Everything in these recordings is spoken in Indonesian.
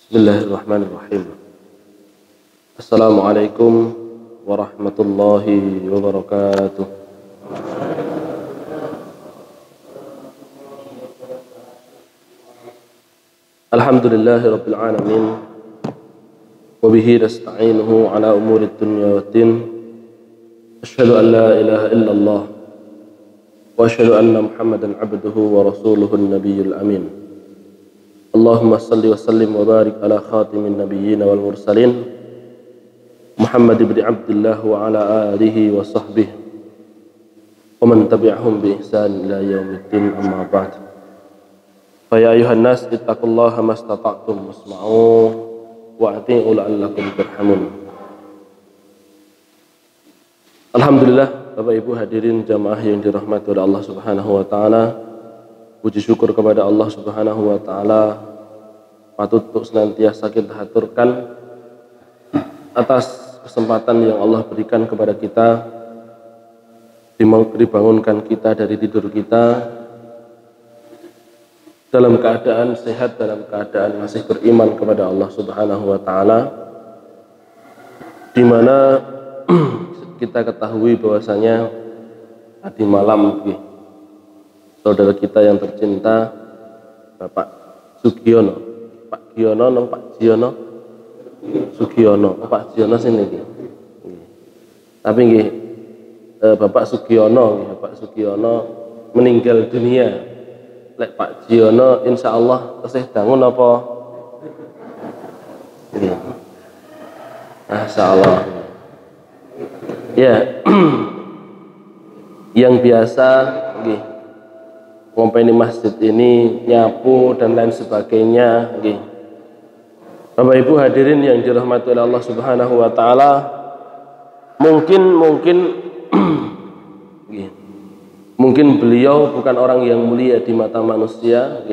Bismillahirrahmanirrahim. Assalamualaikum warahmatullahi wabarakatuh. Alhamdulillahi rabbil alamin. Wabihi nasta'inuhu ala umurid dunya waddin. Asyhadu an la ilaha illallah wa asyhadu anna Muhammadan abduhu wa rasuluhu an-nabiyyul amin. Allahumma salli wa sallim wa barik ala khatimin nabiyyin wal mursalin Muhammad ibn Abdullah wa ala alihi wa sahbihi wa man tabi'ahum bi ihsan ila yaumiddin, amma ba'd. Fa ya ayuhan nas ittaqullaha mastata'tum wasma'u wa ati'u la'allakum turhamun. Alhamdulillah, Bapak Ibu hadirin jamaah yang dirahmati oleh Allah Subhanahu wa taala. Puji syukur kepada Allah Subhanahu wa taala patut untuk senantiasa kita haturkan atas kesempatan yang Allah berikan kepada kita, dibangunkan kita dari tidur kita dalam keadaan sehat, dalam keadaan masih beriman kepada Allah Subhanahu wa taala, di mana kita ketahui bahwasanya tadi malam saudara kita yang tercinta Bapak Sugiono, Pak Giono, Pak Giono, Sugiono, Pak Giono sini tapi Bapak Sugiono, Bapak Sugiono meninggal dunia. Lek Pak Giono insya Allah tesih dangun apa? Masya Allah. Ya, yang biasa ngompeni masjid ini, nyapu dan lain sebagainya. Bapak Ibu hadirin yang dirahmati oleh Allah Subhanahu wa taala, mungkin beliau bukan orang yang mulia di mata manusia,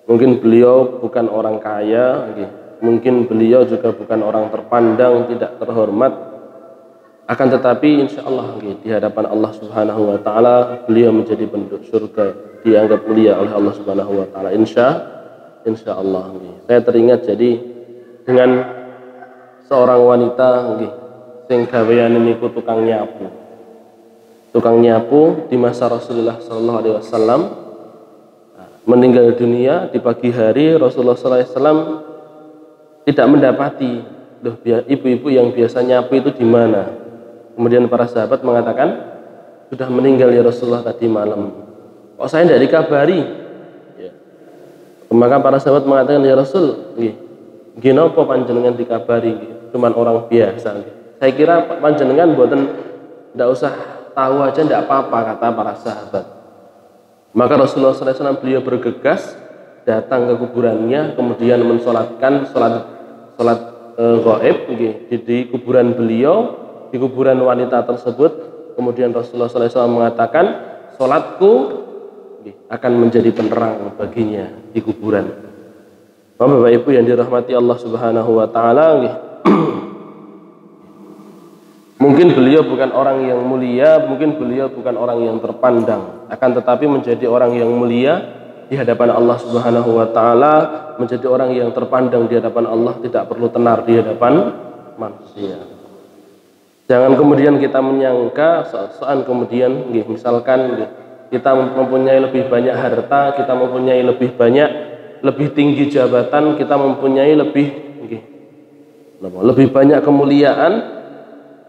mungkin beliau bukan orang kaya, mungkin beliau juga bukan orang terpandang, tidak terhormat. Akan tetapi insya Allah di hadapan Allah Subhanahu wa taala beliau menjadi penduduk surga, dianggap mulia oleh Allah Subhanahu wa taala, insya Allah. Saya teringat jadi dengan seorang wanita sing gaweane niku tukang nyapu di masa Rasulullah sallallahu alaihi wasallam meninggal dunia di pagi hari. Rasulullah sallallahu alaihi wasallam tidak mendapati ibu-ibu yang biasa nyapu itu di mana. Kemudian para sahabat mengatakan, sudah meninggal ya Rasulullah tadi malam. Kok saya tidak dikabari? Ya. Maka para sahabat mengatakan, ya Rasul, gimana panjenengan dikabari? Cuman orang biasa. Saya kira panjenengan buatan tidak usah tahu aja, tidak apa-apa, kata para sahabat. Maka Rasulullah SAW beliau bergegas datang ke kuburannya, kemudian mensolatkan sholat gaib di kuburan beliau, di kuburan wanita tersebut. Kemudian Rasulullah SAW mengatakan, sholatku akan menjadi penerang baginya di kuburan. Bapak Ibu yang dirahmati Allah Subhanahu wa taala, mungkin beliau bukan orang yang mulia, mungkin beliau bukan orang yang terpandang, akan tetapi menjadi orang yang mulia di hadapan Allah Subhanahu wa taala, menjadi orang yang terpandang di hadapan Allah, tidak perlu tenar di hadapan manusia. Jangan kemudian kita menyangka soal kemudian misalkan kita mempunyai lebih banyak harta, kita mempunyai lebih tinggi jabatan, kita mempunyai lebih banyak kemuliaan,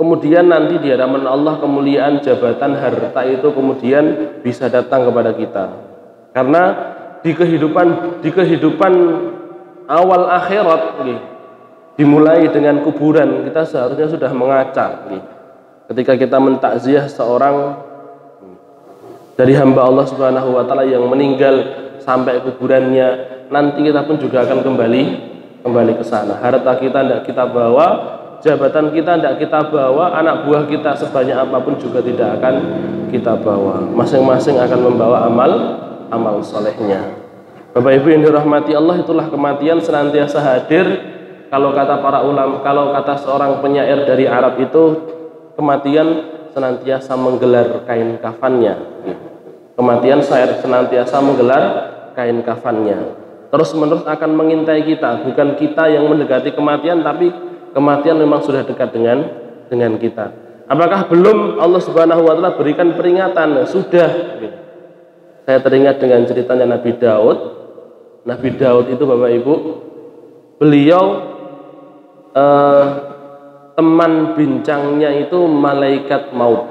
kemudian nanti di hadapan Allah kemuliaan, jabatan, harta itu kemudian bisa datang kepada kita. Karena di kehidupan awal akhirat dimulai dengan kuburan, kita seharusnya sudah mengaca. Ketika kita mentakziah seorang dari hamba Allah Subhanahu wa taala yang meninggal sampai kuburannya, nanti kita pun juga akan kembali ke sana. Harta kita tidak kita bawa, jabatan kita tidak kita bawa, anak buah kita sebanyak apapun juga tidak akan kita bawa. Masing-masing akan membawa amal solehnya. Bapak Ibu yang dirahmati Allah, itulah kematian senantiasa hadir. Kalau kata para ulama, kalau kata seorang penyair dari Arab itu, kematian senantiasa menggelar kain kafannya. Kematian senantiasa menggelar kain kafannya. terus-menerus akan mengintai kita, bukan kita yang mendekati kematian, tapi kematian memang sudah dekat dengan kita. Apakah belum Allah Subhanahu wa taala berikan peringatan? Sudah. Saya teringat dengan ceritanya Nabi Daud. Nabi Daud itu Bapak Ibu, beliau teman bincangnya itu malaikat maut.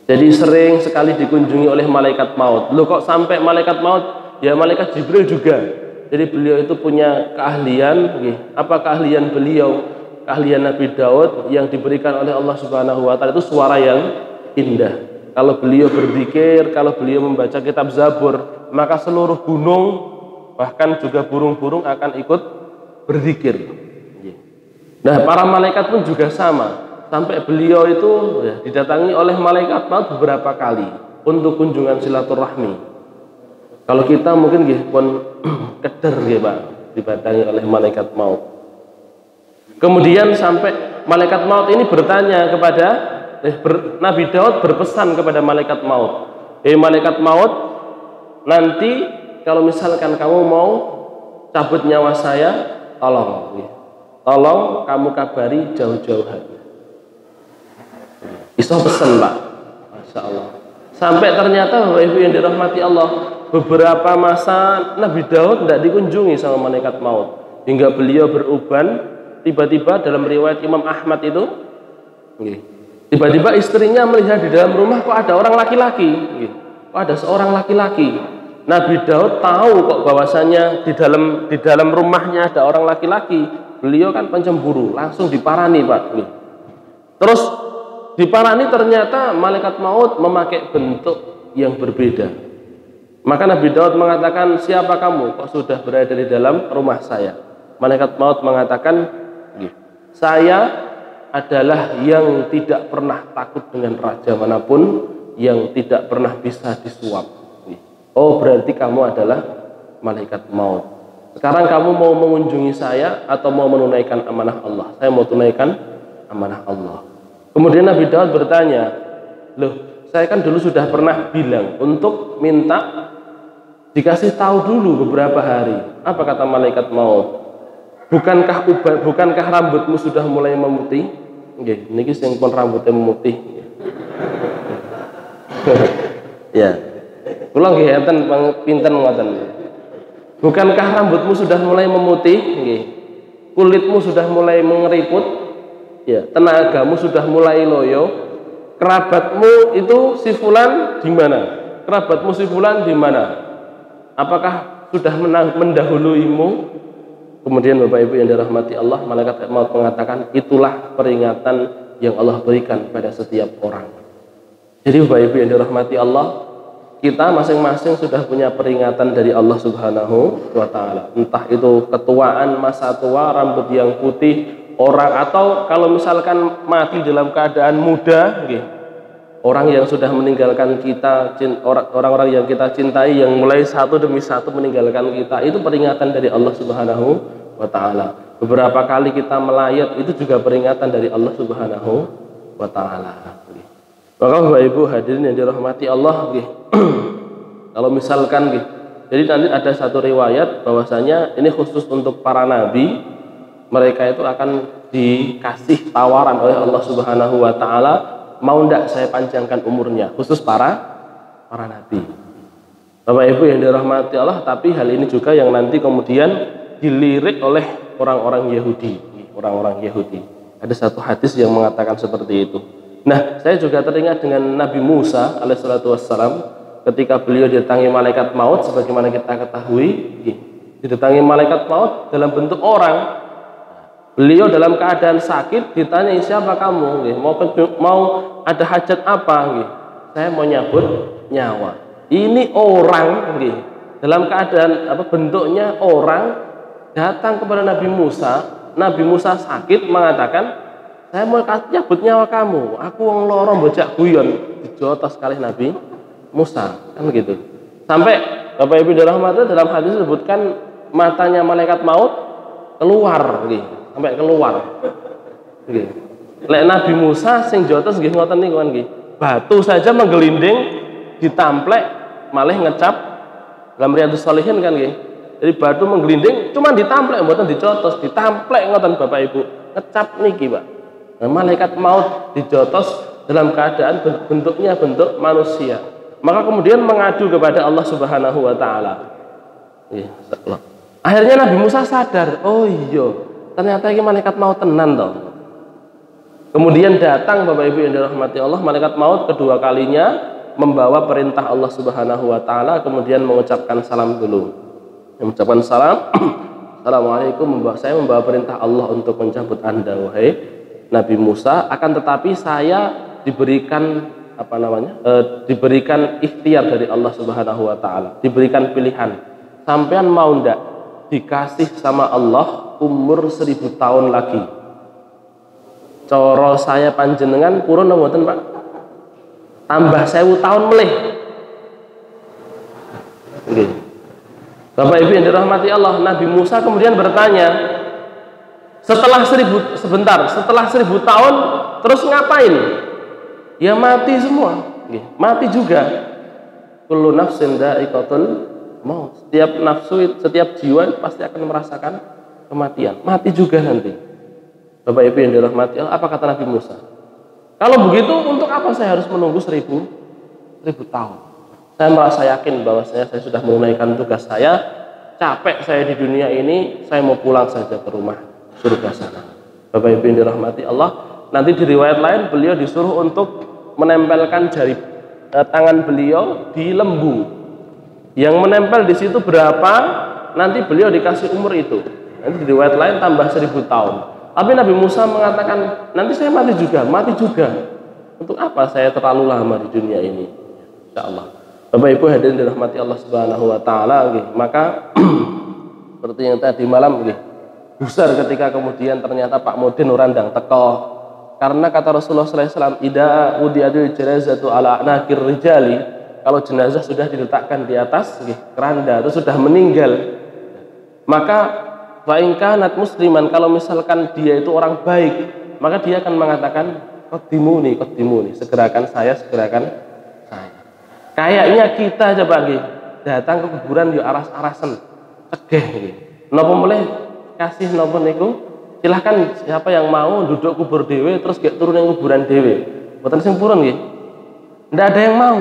Jadi sering sekali dikunjungi oleh malaikat maut. Loh kok sampai malaikat maut? Ya malaikat Jibril juga. Jadi beliau itu punya keahlian. Apa keahlian beliau? Keahlian Nabi Daud yang diberikan oleh Allah Subhanahu wa taala itu suara yang indah. Kalau beliau berzikir, kalau beliau membaca kitab Zabur, maka seluruh gunung bahkan juga burung-burung akan ikut berzikir. Nah, para malaikat pun juga sama. Sampai beliau itu didatangi oleh malaikat maut beberapa kali untuk kunjungan silaturahmi. Kalau kita mungkin pun keder Pak, didatangi oleh malaikat maut. Kemudian sampai malaikat maut ini bertanya kepada Nabi Daud berpesan kepada malaikat maut, malaikat maut, nanti kalau misalkan kamu mau cabut nyawa saya, tolong kamu kabari jauh-jauh hari. Iso pesen Pak, Masya Allah. Sampai ternyata Bapak Ibu yang dirahmati Allah, beberapa masa Nabi Daud tidak dikunjungi sama malaikat maut, hingga beliau beruban. Tiba-tiba dalam riwayat Imam Ahmad itu, tiba-tiba istrinya melihat di dalam rumah kok ada orang laki-laki, kok ada seorang laki-laki. Nabi Daud tahu kok bahwasanya di dalam rumahnya ada orang laki-laki. Beliau kan pencemburu, langsung diparani Pak. Terus diparani ternyata malaikat maut memakai bentuk yang berbeda. Maka Nabi Daud mengatakan, siapa kamu kok sudah berada di dalam rumah saya? Malaikat maut mengatakan, saya adalah yang tidak pernah takut dengan raja manapun, yang tidak pernah bisa disuap. Oh, berarti kamu adalah malaikat maut. Sekarang kamu mau mengunjungi saya atau mau menunaikan amanah Allah? Saya mau tunaikan amanah Allah. Kemudian Nabi Daud bertanya, loh, saya kan dulu sudah pernah bilang untuk minta dikasih tahu dulu beberapa hari. Apa kata malaikat maut? Bukankah rambutmu sudah mulai memutih? Niki sing pun rambutnya memutih. Ya. Kula nggih enten pinten ngoten. Bukankah rambutmu sudah mulai memutih? Kulitmu sudah mulai mengeriput? Ya, tenagamu sudah mulai loyo. Kerabatmu itu si fulan di mana? Kerabatmu si fulan di mana? Apakah sudah mendahuluimu? Kemudian Bapak Ibu yang dirahmati Allah, malaikat maut mengatakan, itulah peringatan yang Allah berikan pada setiap orang. Jadi Bapak Ibu yang dirahmati Allah, kita masing-masing sudah punya peringatan dari Allah Subhanahu wa taala. Entah itu ketuaan, masa tua, rambut yang putih, orang, atau kalau misalkan mati dalam keadaan muda, orang yang sudah meninggalkan kita, orang-orang yang kita cintai yang mulai satu demi satu meninggalkan kita, itu peringatan dari Allah Subhanahu wa taala. Beberapa kali kita melayat, itu juga peringatan dari Allah Subhanahu wa taala. Maka Bapak Ibu hadirin yang dirahmati Allah, kalau misalkan jadi nanti ada satu riwayat bahwasanya ini khusus untuk para nabi, mereka itu akan dikasih tawaran oleh Allah Subhanahu wa taala, mau ndak saya panjangkan umurnya, khusus para nabi. Bapak Ibu yang dirahmati Allah, tapi hal ini juga yang nanti kemudian dilirik oleh orang-orang Yahudi. Ada satu hadis yang mengatakan seperti itu. Nah, saya juga teringat dengan Nabi Musa alaihissalatu wassalam, ketika beliau didatangi malaikat maut, sebagaimana kita ketahui, didatangi malaikat maut dalam bentuk orang. Beliau dalam keadaan sakit, ditanya, siapa kamu? Mau ada hajat apa? Saya mau nyabut nyawa. Ini orang, dalam keadaan bentuknya orang, datang kepada Nabi Musa. Nabi Musa sakit, mengatakan, saya mau nyabut nyawa kamu. Aku wong loro bocah guyon. Dijotos kali Nabi Musa, kan gitu. Sampai Bapak Ibu dirahmati, dalam hadis disebutkan matanya malaikat maut keluar, sampai keluar. Lek Nabi Musa sing jotos nggih ngoten niku kan nggih. Batu saja menggelinding ditamplek malih ngecap dalam Riyadhus Shalihin kan nggih. Jadi batu menggelinding cuma ditamplek mboten dicotos, ditamplek ngoten Bapak Ibu. Ngecap niki, Pak. Nah, malaikat maut dijotos dalam keadaan bentuknya bentuk manusia. Maka kemudian mengadu kepada Allah Subhanahu wa taala. Akhirnya Nabi Musa sadar, oh iya, ternyata ini malaikat maut tenan toh. Kemudian datang Bapak Ibu yang dirahmati Allah, malaikat maut kedua kalinya membawa perintah Allah Subhanahu wa taala, kemudian mengucapkan salam dulu. Mengucapkan salam, Assalamualaikum, saya membawa perintah Allah untuk mencabut Anda wahai Nabi Musa, akan tetapi saya diberikan diberikan ikhtiar dari Allah Subhanahu wa taala, diberikan pilihan. Sampean mau ndak dikasih sama Allah umur 1000 tahun lagi? Coro saya panjenengan purun mboten, Pak? Tambah 1000 tahun melih. Nggih. Bapak Ibu yang dirahmati Allah, Nabi Musa kemudian bertanya, setelah 1000 tahun terus ngapain? Ya mati semua. Mati juga. Kullu nafsin dha'iqatul maut. Setiap nafsu, setiap jiwa pasti akan merasakan kematian. Mati juga nanti. Bapak Ibu yang dirahmati Allah, apa kata Nabi Musa? Kalau begitu untuk apa saya harus menunggu 1000 tahun? Saya merasa yakin bahwasanya saya sudah menunaikan tugas saya. Capek saya di dunia ini, saya mau pulang saja ke rumah surga sana. Bapak Ibu yang dirahmati Allah, nanti di riwayat lain beliau disuruh untuk menempelkan jari tangan beliau di lembu. Yang menempel di situ berapa, nanti beliau dikasih umur itu. Nanti di riwayat lain tambah 1000 tahun. Tapi Nabi Musa mengatakan, nanti saya mati juga. Untuk apa saya terlalu lama di dunia ini? Insya Allah. Bapak Ibu hadirin dirahmati Allah Subhanahu wa taala, maka seperti yang tadi malam besar ketika kemudian ternyata Pak Mudin urandang teko. Karena kata Rasulullah SAW, "Idza udiyadil janazatu ala anakir rijali," kalau jenazah sudah diletakkan di atas keranda itu sudah meninggal, maka fa in kanat musliman, kalau misalkan dia itu orang baik, maka dia akan mengatakan qaddimuni, segerakan saya. Kayaknya kita coba datang ke kuburan yo aras-arasen cegeh napa mulai kasih napa niku, silahkan siapa yang mau duduk kubur dewe terus turun yang kuburan dewe, mboten sing purun nggih. Ndak ada yang mau.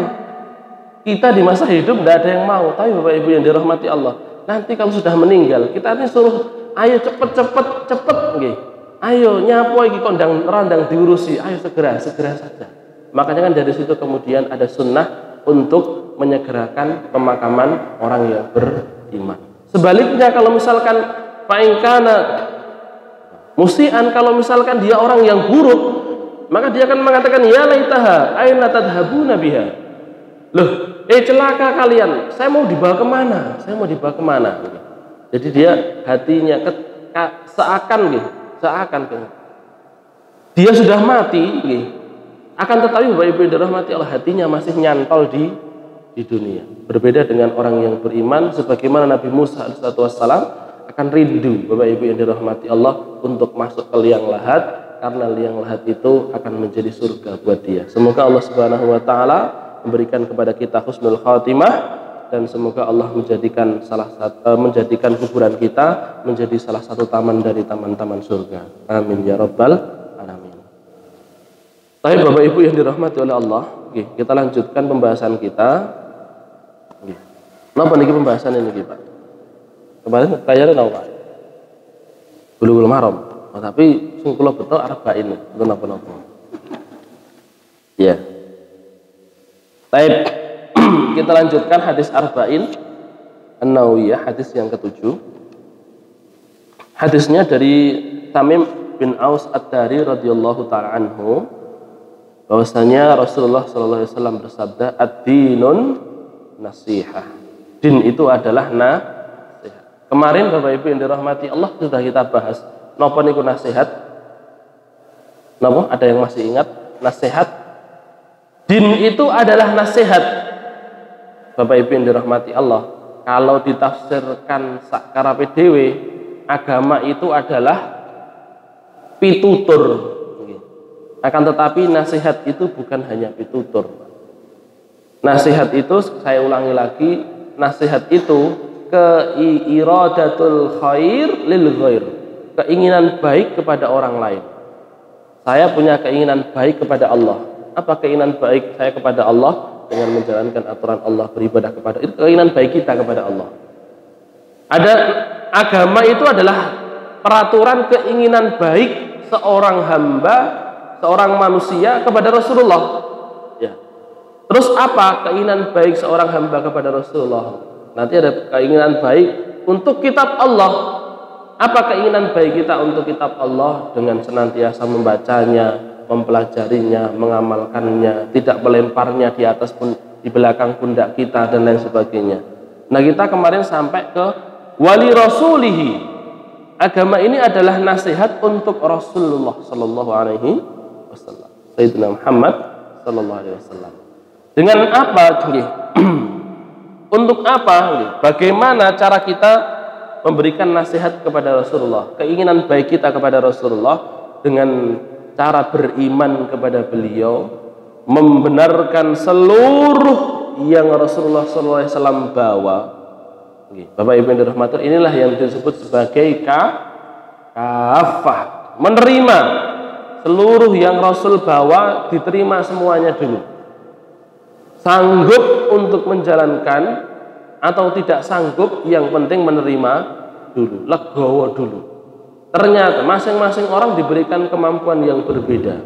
Kita di masa hidup ndak ada yang mau, tapi Bapak Ibu yang dirahmati Allah, nanti kalau sudah meninggal kita ini suruh ayo cepet nggih. Ayo nyapu iki kondang randang diurusi, ayo segera saja. Makanya kan dari situ kemudian ada sunnah untuk menyegerakan pemakaman orang yang beriman. Sebaliknya kalau misalkan fa'ingkana musian, kalau misalkan dia orang yang buruk, maka dia akan mengatakan ya laitaha aina tadhabuna biha. Loh, celaka kalian, saya mau dibawa kemana? Jadi dia hatinya seakan dia sudah mati akan tetapi Bapak Ibu dirahmati Allah, hatinya masih nyantol di dunia. Berbeda dengan orang yang beriman, sebagaimana Nabi Musa alaihissalam akan rindu Bapak Ibu yang dirahmati Allah untuk masuk ke liang lahat, karena liang lahat itu akan menjadi surga buat dia. Semoga Allah Subhanahu wa taala memberikan kepada kita husnul khatimah, dan semoga Allah menjadikan kuburan kita menjadi salah satu taman dari taman-taman surga. Amin ya rabbal alamin. Tapi Bapak Ibu yang dirahmati oleh Allah, kita lanjutkan pembahasan kita. Napa niki pembahasan ini Pak? Kemarin kayaknya napa Pak? Bulughul Maram. Tapi sing kula betul arba'in itu napa-napa. Ya. Baik. Kita lanjutkan hadis arba'in An-Nawawiyah, hadis yang ke-7. Hadisnya dari Tamim bin Aus Ad-Dari radhiyallahu taala anhu, bahwasanya Rasulullah sallallahu alaihi wasallam bersabda, ad-dinun nasihah. Din itu adalah nasihat. Kemarin Bapak Ibu yang dirahmati Allah sudah kita bahas napa niku nasihat. Napa? Ada yang masih ingat nasihat? Din itu adalah nasihat. Bapak Ibu yang dirahmati Allah, kalau ditafsirkan sakarape dhewe, agama itu adalah pitutur. Akan tetapi nasihat itu bukan hanya pitutur. Nasihat itu, saya ulangi lagi, nasihat itu iradatul khair lil ghair, keinginan baik kepada orang lain. Saya punya keinginan baik kepada Allah. Apa keinginan baik saya kepada Allah? Dengan menjalankan aturan Allah, beribadah kepada itu keinginan baik kita kepada Allah. Ada agama itu adalah peraturan keinginan baik seorang hamba, seorang manusia kepada Rasulullah. Ya. Terus apa keinginan baik seorang hamba kepada Rasulullah? Nanti ada keinginan baik untuk kitab Allah. Apa keinginan baik kita untuk kitab Allah? Dengan senantiasa membacanya, mempelajarinya, mengamalkannya, tidak melemparnya di atas pun, di belakang pundak kita dan lain sebagainya. Nah, kita kemarin sampai ke wali rasulihi. Agama ini adalah nasihat untuk Rasulullah sallallahu alaihi wasallam. Sayyidina Muhammad sallallahu alaihi wasallam. Dengan apa? Untuk apa? Bagaimana cara kita memberikan nasihat kepada Rasulullah, keinginan baik kita kepada Rasulullah dengan cara beriman kepada beliau, membenarkan seluruh yang Rasulullah SAW bawa. Bapak Ibu yang dirahmati, inilah yang disebut sebagai kafah, menerima seluruh yang Rasul bawa, diterima semuanya dulu. Sanggup untuk menjalankan atau tidak sanggup, yang penting menerima dulu, legowo dulu. Ternyata masing-masing orang diberikan kemampuan yang berbeda.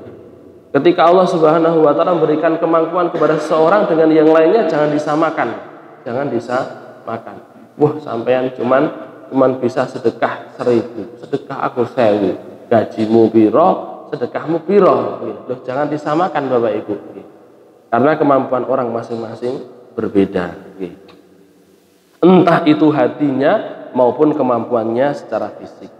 Ketika Allah Subhanahu wa taala memberikan kemampuan kepada seseorang dengan yang lainnya, jangan disamakan. Jangan disamakan. Wah, sampean cuman bisa sedekah 1000, sedekah aku 1000. Gajimu piro, sedekahmu piro. Loh, jangan disamakan Bapak Ibu. Karena kemampuan orang masing-masing berbeda. Entah itu hatinya maupun kemampuannya secara fisik.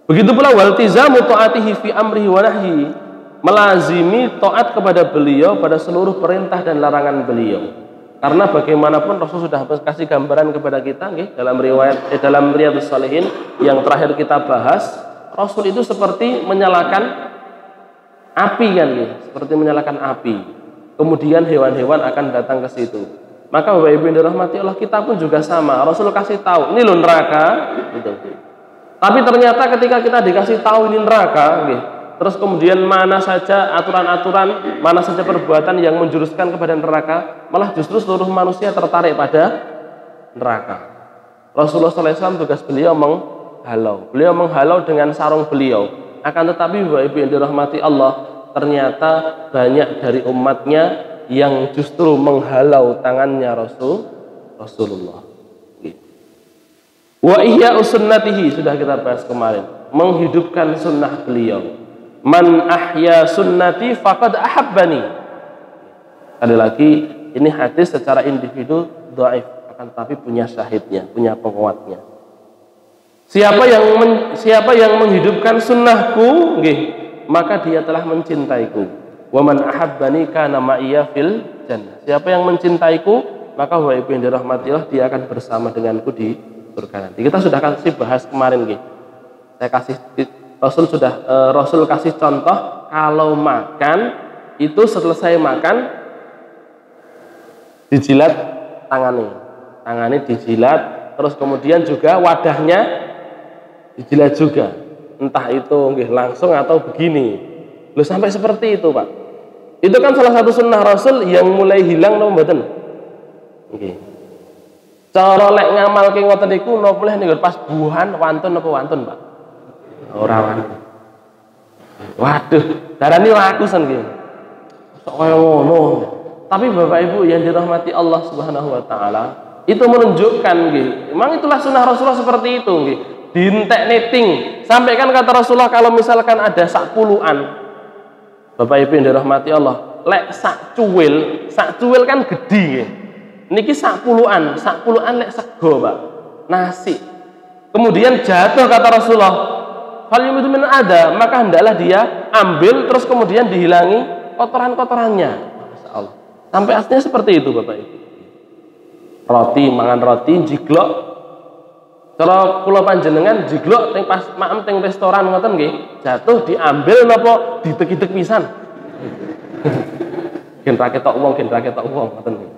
Begitu pula waltizamu taatihi fi amrihi wa nahyi, melazimi taat kepada beliau pada seluruh perintah dan larangan beliau. Karena bagaimanapun Rasul sudah kasih gambaran kepada kita dalam riwayat dalam Riyadhus Shalihin yang terakhir kita bahas, Rasul itu seperti menyalakan api kan, seperti menyalakan api. Kemudian hewan-hewan akan datang ke situ. Maka Bapak Ibu yang dirahmati Allah, kita pun juga sama. Rasul kasih tahu, ini loh neraka, gitu. Tapi ternyata ketika kita dikasih tahu ini neraka, terus kemudian mana saja aturan-aturan, mana saja perbuatan yang menjuruskan kepada neraka, malah justru seluruh manusia tertarik pada neraka. Rasulullah SAW tugas beliau menghalau. Beliau menghalau dengan sarung beliau. Akan tetapi Bapak Ibu yang dirahmati Allah, ternyata banyak dari umatnya yang justru menghalau tangannya Rasulullah. Wa ihya sunnatihi, sudah kita bahas kemarin, menghidupkan sunnah beliau. Man ahya sunnati faqad ahabbani. Sekali lagi, ini hadis secara individu dhaif, akan tetapi punya syahidnya, punya penguatnya. Siapa yang menghidupkan sunnahku, maka dia telah mencintaiku. Wa man ahabbani kana ma'iya fil jannah. Siapa yang mencintaiku, maka Bapak Ibu yang dirahmati Allah, dia akan bersama denganku di surga nanti. Kita sudah kasih bahas kemarin, saya kasih Rasul kasih contoh kalau makan itu selesai makan dijilat tangannya dijilat, terus kemudian juga wadahnya dijilat juga, entah itu langsung atau begini. Loh, sampai seperti itu Pak. Itu kan salah satu sunnah Rasul yang mulai hilang napa mboten? Nggih. Cara lek ngamalke ngoten niku napa boleh niku pas buhan wantun napa wantun, Pak? Ora wantun. Waduh, darani laku sen nggih. Sok kaya ngono. Tapi Bapak Ibu yang dirahmati Allah Subhanahu wa taala, itu menunjukkan nggih, memang itulah sunnah Rasulullah seperti itu nggih. Dientek neting. Sampai kan kata Rasulullah kalau misalkan ada sak puluhan, Bapak Ibu yang dirahmati Allah, lek sak cuwil kan gede. Niki sak puluhan lek sego, Pak. Nasi. Kemudian jatuh kata Rasulullah, fal yumitu min ada, maka hendaklah dia ambil terus kemudian dihilangi kotoran-kotorannya. Masyaallah. Sampai aslinya seperti itu, Bapak Ibu. Roti, mangan roti jiglok. Kalau kula panjenengan jiglok teng pas maem teng restoran ngoten nggih, jatuh diambil napa ditek-itek pisan. Gen ra ketok wong ngoten nggih.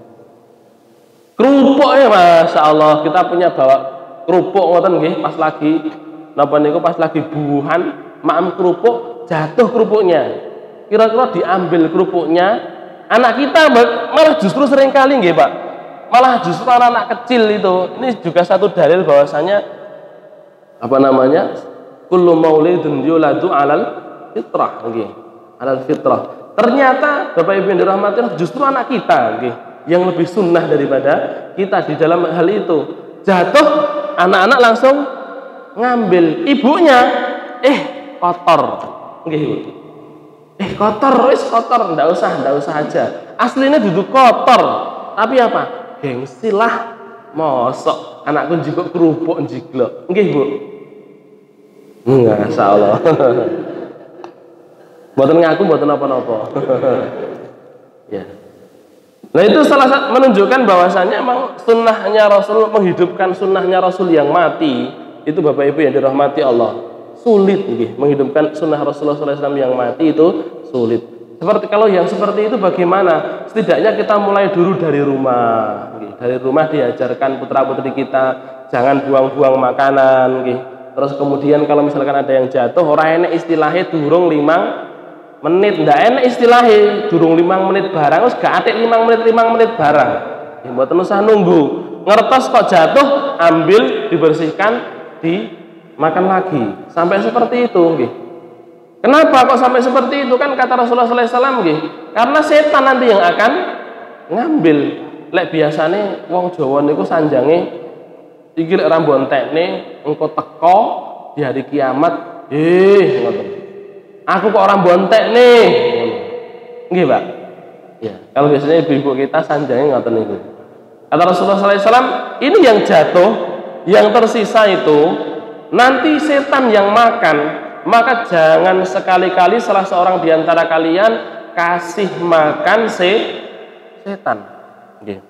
Kerupuk ya Masya Allah, kita punya bawa kerupuk ngoten nggih pas lagi napa niku pas lagi buuhan maem kerupuk jatuh kerupuknya. Kira-kira diambil kerupuknya, anak kita malah justru sering kali nggih Pak. Malah justru anak kecil itu. Ini juga satu dalil bahwasanya apa namanya? Kullu maulidun yuladu 'alal fitrah nggih. 'Alal fitrah. Ternyata Bapak Ibu yang dirahmati Allah justru anak kita nggih yang lebih sunnah daripada kita di dalam hal itu. Jatuh, anak-anak langsung ngambil, ibunya kotor nggih Bu. Kotor, wis kotor, ndak usah aja. Aslinya duduk kotor, tapi apa? Gengsi lah, mosok anakku njikuk kerupuk njiglok nggih Bu. Masya Allah. Mboten ngaku mboten napa-napa. Ya. Nah itu salah satu menunjukkan bahwasanya emang sunnahnya Rasul, menghidupkan sunnahnya Rasul yang mati itu Bapak Ibu yang dirahmati Allah sulit nih, menghidupkan sunnah Rasulullah SAW yang mati itu sulit. Seperti kalau yang seperti itu bagaimana? Setidaknya kita mulai dulu dari rumah. Dari rumah diajarkan putra putri kita jangan buang-buang makanan. Terus kemudian kalau misalkan ada yang jatuh, orang enak istilahnya durung 5 menit, ndak enak istilahnya durung 5 menit barang, terus gak atik 5 menit barang. Mboten usah nunggu. Ngertos kok jatuh, ambil, dibersihkan, dimakan lagi. Sampai seperti itu nggih. Kenapa kok sampai seperti itu? Kan kata Rasulullah SAW nggih, karena setan nanti yang akan ngambil. Lek biasane wong Jawa niku sanjange iki lek ra mbontekne engko teko di hari kiamat, ngoten. Aku kok orang bontek nih, nggih Pak. Ya, kalau biasanya ibu-ibu kita sanjangnya ngoten niku. Kata Rasulullah SAW, ini yang jatuh, yang tersisa itu nanti setan yang makan, maka jangan sekali-kali salah seorang di antara kalian kasih makan setan. Nggih.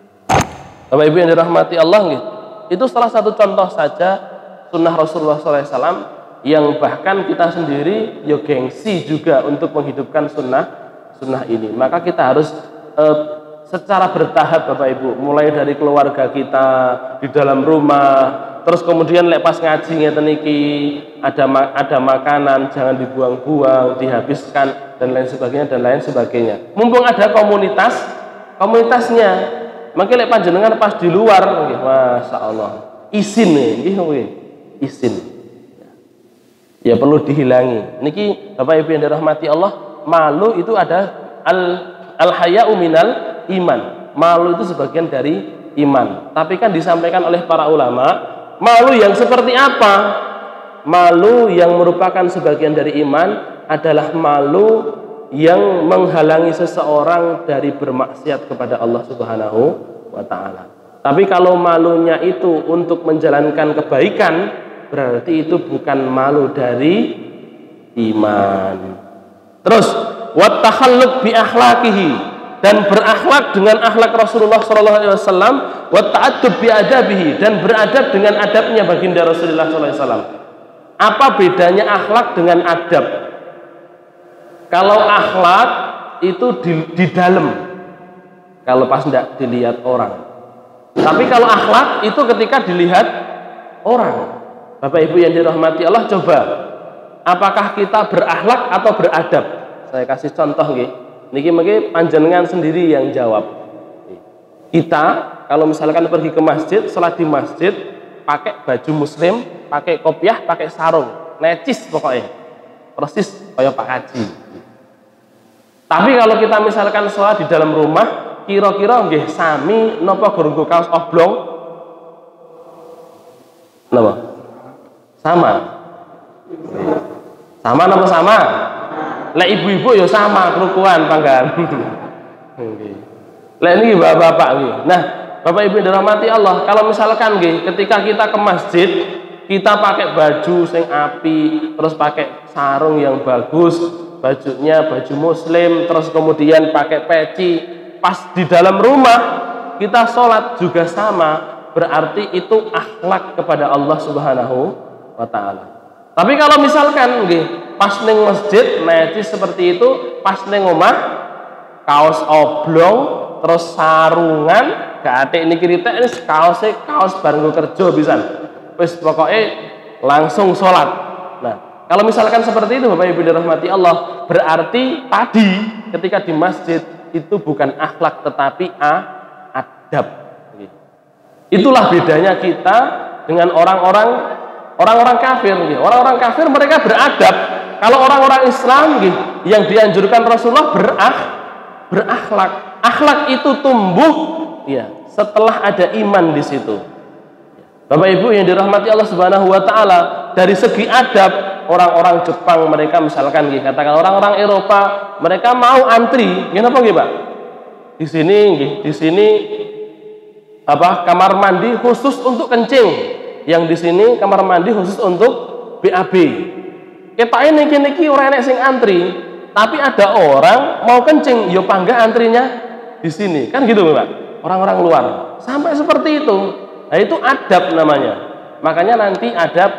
Bapak Ibu yang dirahmati Allah nggih. Itu salah satu contoh saja sunnah Rasulullah SAW. Yang bahkan kita sendiri gengsi juga untuk menghidupkan sunnah ini. Maka kita harus secara bertahap Bapak Ibu, mulai dari keluarga kita, di dalam rumah, terus kemudian lepas ngaji ngeten iki ada makanan jangan dibuang-buang, dihabiskan dan lain sebagainya. Mumpung ada komunitasnya, mungkin lek panjenengan pas di luar nggih, Masya Allah, izin nggih izin. Ya perlu dihilangi. Niki Bapak Ibu yang dirahmati Allah, malu itu ada al-haya'u minal iman. Malu itu sebagian dari iman. Tapi kan disampaikan oleh para ulama, malu yang seperti apa? Malu yang merupakan sebagian dari iman adalah malu yang menghalangi seseorang dari bermaksiat kepada Allah Subhanahu wa taala. Tapi kalau malunya itu untuk menjalankan kebaikan, berarti itu bukan malu dari iman. Terus wat takhalluq bi akhlaqihi, dan berakhlak dengan akhlak Rasulullah sallallahu alaihi wasallam, wat ta'addub bi adabihi, dan beradab dengan adabnya baginda Rasulullah sallallahu alaihi wasallam. Apa bedanya akhlak dengan adab? Kalau akhlak itu di dalam, kalau pas tidak dilihat orang. Tapi kalau akhlak itu ketika dilihat orang. Bapak Ibu yang dirahmati Allah, coba apakah kita berakhlak atau beradab? Saya kasih contoh nggih. Niki mungkin panjenengan sendiri yang jawab. Kita kalau misalkan pergi ke masjid, salat di masjid, pakai baju muslim, pakai kopiah, pakai sarung, necis pokoknya. Persis kayak Pak Haji. Tapi kalau kita misalkan salat di dalam rumah, kira-kira nggih sami napa gurunggo kaos oblong? Napa? Sama napa sama? Lek ibu-ibu ya sama kerukuan panggan. Lek ini bapak-bapak nggih. Nah, Bapak Ibu dirahmati Allah, kalau misalkan nggih ketika kita ke masjid, kita pakai baju sing api, terus pakai sarung yang bagus, bajunya baju muslim, terus kemudian pakai peci, pas di dalam rumah kita sholat juga sama, berarti itu akhlak kepada Allah Subhanahu wa ta'ala. Tapi kalau misalkan nggih pas ning masjid necis seperti itu, pas ning omah kaos oblong terus sarungan gak atik niki ritek ini kaos bareng kerja pisan. Wis pokoke langsung sholat. Nah, kalau misalkan seperti itu Bapak Ibu dirahmati Allah, berarti tadi ketika di masjid itu bukan akhlak tetapi adab. Itulah bedanya kita dengan orang-orang kafir. Orang-orang kafir mereka beradab. Kalau orang-orang Islam yang dianjurkan Rasulullah berakhlak. Akhlak itu tumbuh setelah ada iman di situ. Bapak Ibu yang dirahmati Allah Subhanahu wa taala, dari segi adab orang-orang Jepang mereka misalkan katakan orang-orang Eropa mereka mau antri, kenapa nggih, Pak? Di sini kamar mandi khusus untuk kencing. Yang di sini kamar mandi khusus untuk BAB. Ketake niki ora enek sing antri, tapi ada orang mau kencing, yo pangga antrinya di sini. Kan gitu, Pak. Orang-orang luar sampai seperti itu. Nah, itu adab namanya. Makanya nanti ada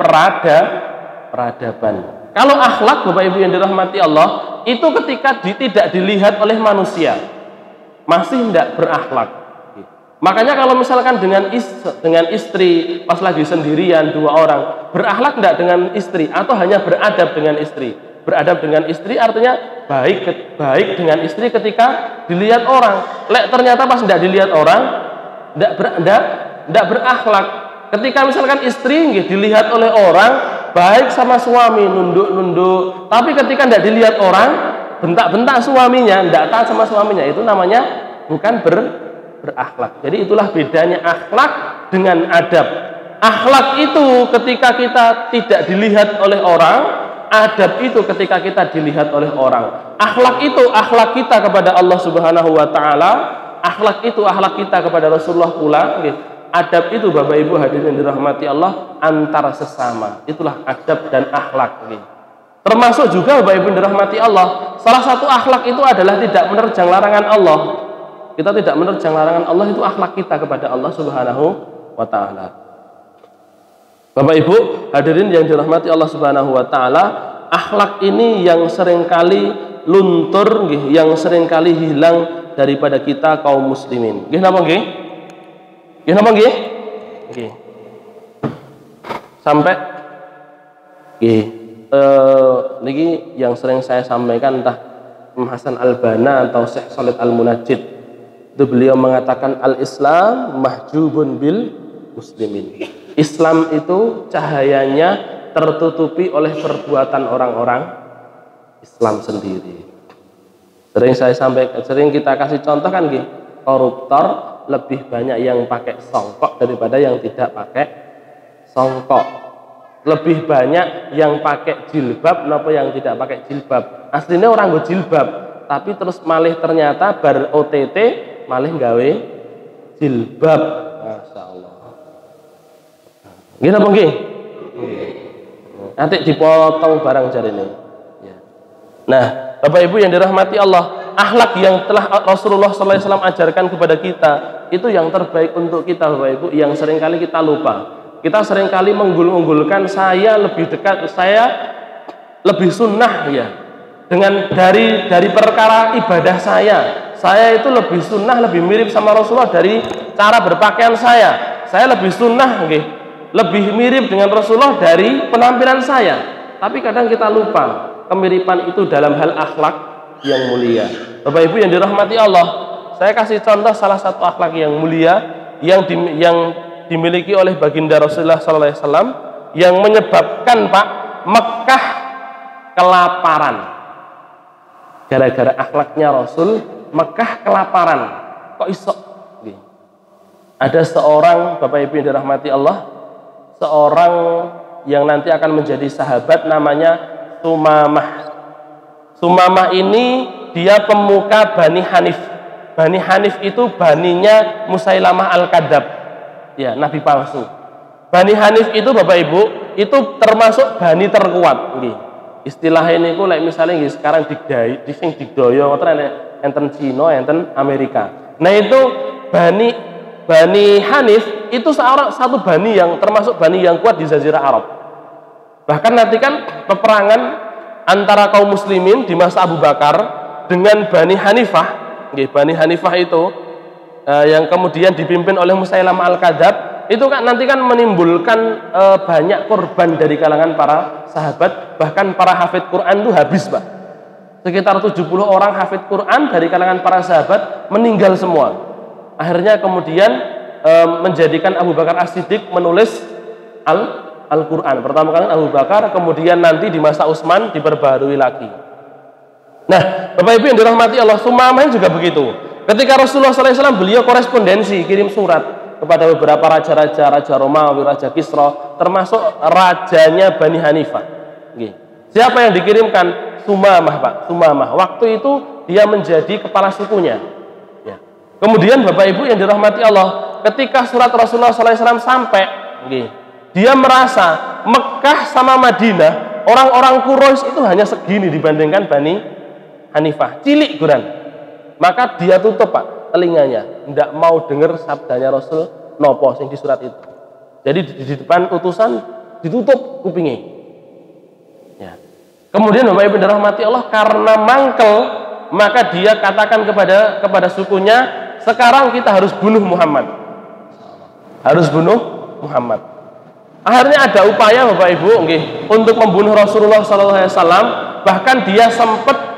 peradaban. Kalau akhlak Bapak Ibu yang dirahmati Allah, itu ketika tidak dilihat oleh manusia, masih tidak berakhlak. Makanya kalau misalkan dengan istri pas lagi sendirian 2 orang, berakhlak tidak dengan istri atau hanya beradab dengan istri? Beradab dengan istri artinya baik dengan istri ketika dilihat orang. Ternyata pas tidak dilihat orang, tidak berakhlak. Ketika misalkan istri dilihat oleh orang baik sama suami, nunduk, tapi ketika tidak dilihat orang, bentak-bentak suaminya, tidak taat sama suaminya, itu namanya bukan berakhlak. Jadi itulah bedanya akhlak dengan adab. Akhlak itu ketika kita tidak dilihat oleh orang, adab itu ketika kita dilihat oleh orang. Akhlak itu akhlak kita kepada Allah Subhanahu wa taala, akhlak itu akhlak kita kepada Rasulullah pula. Adab itu Bapak Ibu hadirin dirahmati Allah antara sesama. Itulah adab dan akhlak. Termasuk juga Bapak Ibu dirahmati Allah, salah satu akhlak itu adalah tidak menerjang larangan Allah. Kita tidak menerjang larangan Allah, itu akhlak kita kepada Allah Subhanahu wa taala. Bapak Ibu hadirin yang dirahmati Allah Subhanahu wa taala, akhlak ini yang seringkali luntur, yang seringkali hilang daripada kita kaum muslimin. Nggih napa nggih? Nggih napa nggih? Nggih. Sampai niki yang sering saya sampaikan entah Hasan Al-Banna atau Syekh Shalid Al-Munajjid, itu beliau mengatakan al-Islam mahjubun bil muslimin. Islam itu cahayanya tertutupi oleh perbuatan orang-orang Islam sendiri. Sering kita kasih contoh kan koruptor lebih banyak yang pakai songkok daripada yang tidak pakai songkok. Lebih banyak yang pakai jilbab napa yang tidak pakai jilbab. Aslinya orang nggo jilbab, tapi terus malih ternyata bar OTT malih gawe jilbab. Masya Allah. Nggih napa nggih? Nanti dipotong barang jarine. Nah, Bapak Ibu yang dirahmati Allah, akhlak yang telah Rasulullah SAW ajarkan kepada kita itu yang terbaik untuk kita Bapak Ibu, yang seringkali kita lupa. Kita seringkali mengunggul-unggulkan saya lebih dekat, saya lebih sunnah dengan dari perkara ibadah saya itu lebih sunnah, lebih mirip sama Rasulullah dari cara berpakaian saya lebih sunnah lebih mirip dengan Rasulullah dari penampilan saya. Tapi kadang kita lupa kemiripan itu dalam hal akhlak yang mulia. Bapak Ibu yang dirahmati Allah, saya kasih contoh salah satu akhlak yang mulia yang dimiliki oleh baginda Rasulullah SAW yang menyebabkan Mekah kelaparan. Gara-gara akhlaknya Rasul, Mekah kelaparan. Kok iso? Ada seorang Bapak Ibu yang dirahmati Allah, seorang yang nanti akan menjadi sahabat namanya Sumamah ini dia pemuka Bani Hanif. Bani Hanif itu baninya Musailamah Al-Kadzab, nabi palsu. Bani Hanif itu Bapak Ibu itu termasuk bani terkuat. Istilah ini misalnya sekarang digdoyo enten Cina, enten Amerika. Nah itu Bani Hanif itu satu bani yang termasuk bani yang kuat di Jazirah Arab. Bahkan nanti kan peperangan antara kaum muslimin di masa Abu Bakar dengan Bani Hanifah. Bani Hanifah itu yang kemudian dipimpin oleh Musailamah Al-Kadzab, itu kan nanti kan menimbulkan banyak korban dari kalangan para sahabat, bahkan para hafid Quran itu habis, Pak. Sekitar 70 orang hafid Quran dari kalangan para sahabat meninggal semua. Akhirnya kemudian menjadikan Abu Bakar As-Siddiq menulis Al-Quran. Pertama kali Abu Bakar, kemudian nanti di masa Utsman diperbarui lagi. Nah, Bapak Ibu yang dirahmati Allah, Sumamah juga begitu. Ketika Rasulullah SAW beliau korespondensi, kirim surat kepada beberapa raja-raja, Raja Romawi, Raja Kisra, termasuk rajanya Bani Hanifah. Siapa yang dikirimkan? Sumamah, Pak. Sumamah. Waktu itu dia menjadi kepala sukunya. Ya. Kemudian Bapak Ibu yang dirahmati Allah, ketika surat Rasulullah SAW sampai, dia merasa Mekah sama Madinah, orang-orang Quraisy itu hanya segini dibandingkan Bani Hanifah, cilik guran. Maka dia tutup, Pak, telinganya, tidak mau dengar sabdanya Rasul nopo sing di surat itu. Jadi di depan utusan ditutup kupingnya. Ya. Kemudian Bapak Ibu dirahmati Allah, karena mangkel, maka dia katakan kepada sukunya, sekarang kita harus bunuh Muhammad. Harus bunuh Muhammad. Akhirnya ada upaya Bapak Ibu untuk membunuh Rasulullah SAW. Bahkan dia sempat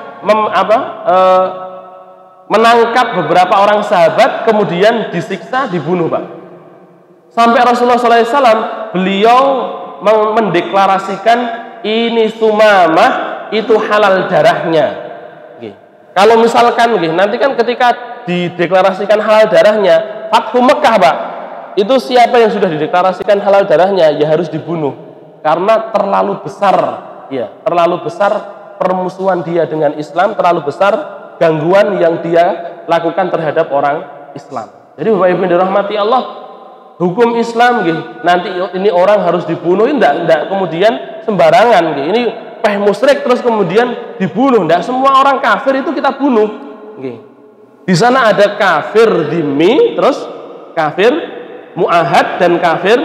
menangkap beberapa orang sahabat, kemudian disiksa, dibunuh, Pak. Sampai Rasulullah SAW beliau mendeklarasikan ini Sumamah itu halal darahnya. Kalau misalkan nanti kan ketika dideklarasikan halal darahnya, Fathu Mekah, Pak, itu siapa yang sudah dideklarasikan halal darahnya ya harus dibunuh, karena terlalu besar, ya, terlalu besar permusuhan dia dengan Islam, terlalu besar gangguan yang dia lakukan terhadap orang Islam. Jadi Bapak Ibu dirahmati Allah, hukum Islam nanti ini orang harus dibunuh, enggak kemudian sembarangan ini musyrik terus kemudian dibunuh. Enggak semua orang kafir itu kita bunuh. Di sana ada kafir dhimmi, terus kafir muahad dan kafir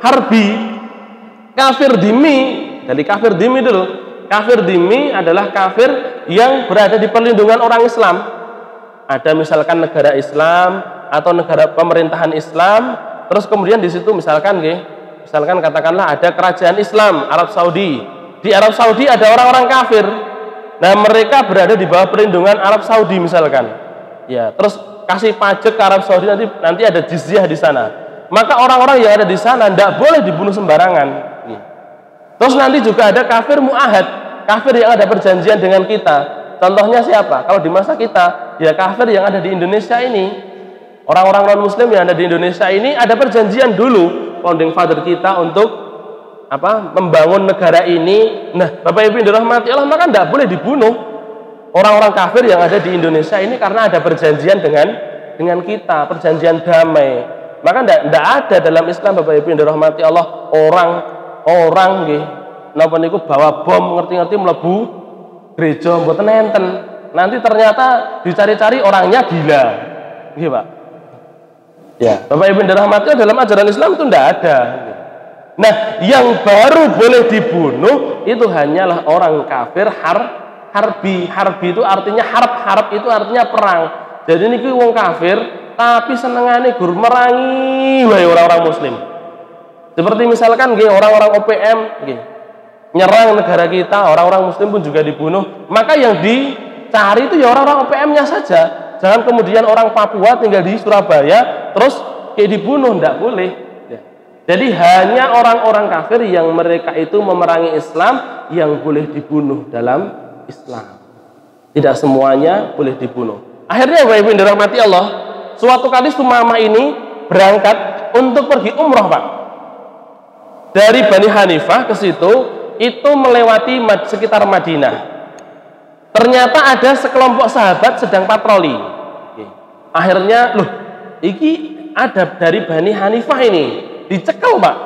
harbi. Kafir dhimmi, dari kafir dhimmi dulu. Kafir dhimmi adalah kafir yang berada di perlindungan orang Islam. Ada misalkan negara Islam atau negara pemerintahan Islam, terus kemudian di situ misalkan katakanlah ada kerajaan Islam Arab Saudi. Di Arab Saudi ada orang-orang kafir. Nah, mereka berada di bawah perlindungan Arab Saudi misalkan. Ya, terus kasih pajak ke Arab Saudi, nanti ada jizyah di sana. Maka orang-orang yang ada di sana tidak boleh dibunuh sembarangan. Terus nanti juga ada kafir muahad, kafir yang ada perjanjian dengan kita. Contohnya siapa? Kalau di masa kita, ya kafir yang ada di Indonesia ini. Orang-orang non-muslim yang ada di Indonesia ini ada perjanjian dulu, founding father kita untuk membangun negara ini. Nah, Bapak Ibu yang dirahmati Allah, maka tidak boleh dibunuh orang-orang kafir yang ada di Indonesia ini karena ada perjanjian dengan kita, perjanjian damai. Maka tidak ada dalam Islam, Bapak Ibu yang dirahmati Allah, orang napa niku bawa bom ngerti-ngerti mlebu gereja mboten enten. Nanti ternyata dicari-cari orangnya gila. Nggih, Pak. Ya, Bapak Ibu yang dirahmati Allah, dalam ajaran Islam itu tidak ada. Nah, yang baru boleh dibunuh itu hanyalah orang kafir harbi. Harbi itu artinya harb itu artinya perang. Jadi niki wong kafir tapi senengane gur merangi wae orang-orang muslim. Seperti misalkan orang-orang OPM nyerang negara kita, orang-orang muslim pun juga dibunuh. Maka yang dicari itu ya orang-orang OPM-nya saja. Jangan kemudian orang Papua tinggal di Surabaya terus dibunuh, tidak boleh. Jadi hanya orang-orang kafir yang mereka itu memerangi Islam yang boleh dibunuh dalam Islam. Tidak semuanya boleh dibunuh. Akhirnya Bapak Ibu yang dirahmati Allah, suatu kali Sumamah ini berangkat untuk pergi umroh, Pak. Dari Bani Hanifah ke situ itu melewati sekitar Madinah. Ternyata ada sekelompok sahabat sedang patroli. Akhirnya, iki ada dari Bani Hanifah ini, dicekel, Pak.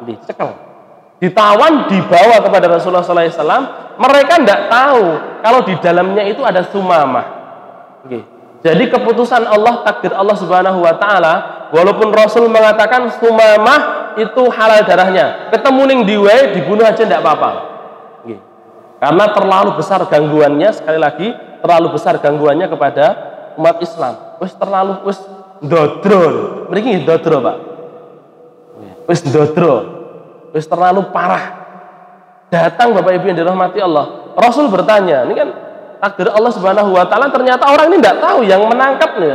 Dicekel. Ditawan, dibawa kepada Rasulullah SAW. Mereka tidak tahu kalau di dalamnya itu ada Sumamah. Jadi keputusan Allah, takdir Allah Subhanahu wa taala, walaupun Rasul mengatakan Sumamah itu halal darahnya, ketemu ning diwe dibunuh aja tidak apa-apa. Karena terlalu besar gangguannya, sekali lagi terlalu besar gangguannya kepada umat Islam. ndodro. Mriki nggih ndodro, Pak. Wis ndodro. Wis terlalu parah. Datang Bapak Ibu yang dirahmati Allah. Rasul bertanya, ini kan takdir Allah Subhanahu wa taala, ternyata orang ini tidak tahu yang menangkapnya.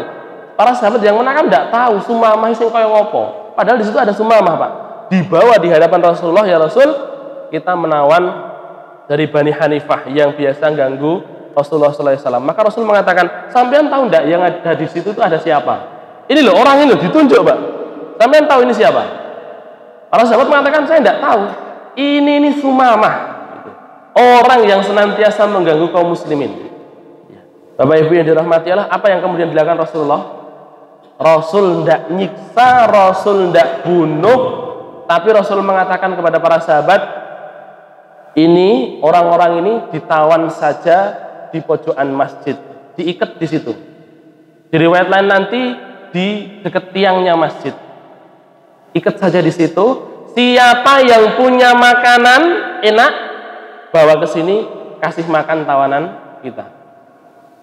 Para sahabat yang menangkap tidak tahu Sumamah sing kaya ngopo. Padahal di situ ada Sumamah, Pak. Dibawa di hadapan Rasulullah, ya Rasul, kita menawan dari Bani Hanifah yang biasa ganggu Rasulullah SAW. Maka Rasul mengatakan, sampean tahu enggak yang ada di situ itu ada siapa? Ini loh, orang ini loh, ditunjuk, Pak. Sampean tahu ini siapa? Para sahabat mengatakan, saya enggak tahu. Ini Sumamah, orang yang senantiasa mengganggu kaum muslimin. Bapak Ibu yang dirahmati Allah, apa yang kemudian dilakukan Rasulullah? Rasul tidak nyiksa, Rasul tidak bunuh, tapi Rasul mengatakan kepada para sahabat, ini orang-orang ini ditawan saja di pojokan masjid, diikat di situ. Di riwayat lain nanti di dekat tiangnya masjid, ikat saja di situ. Siapa yang punya makanan enak, bawa ke sini, kasih makan tawanan kita.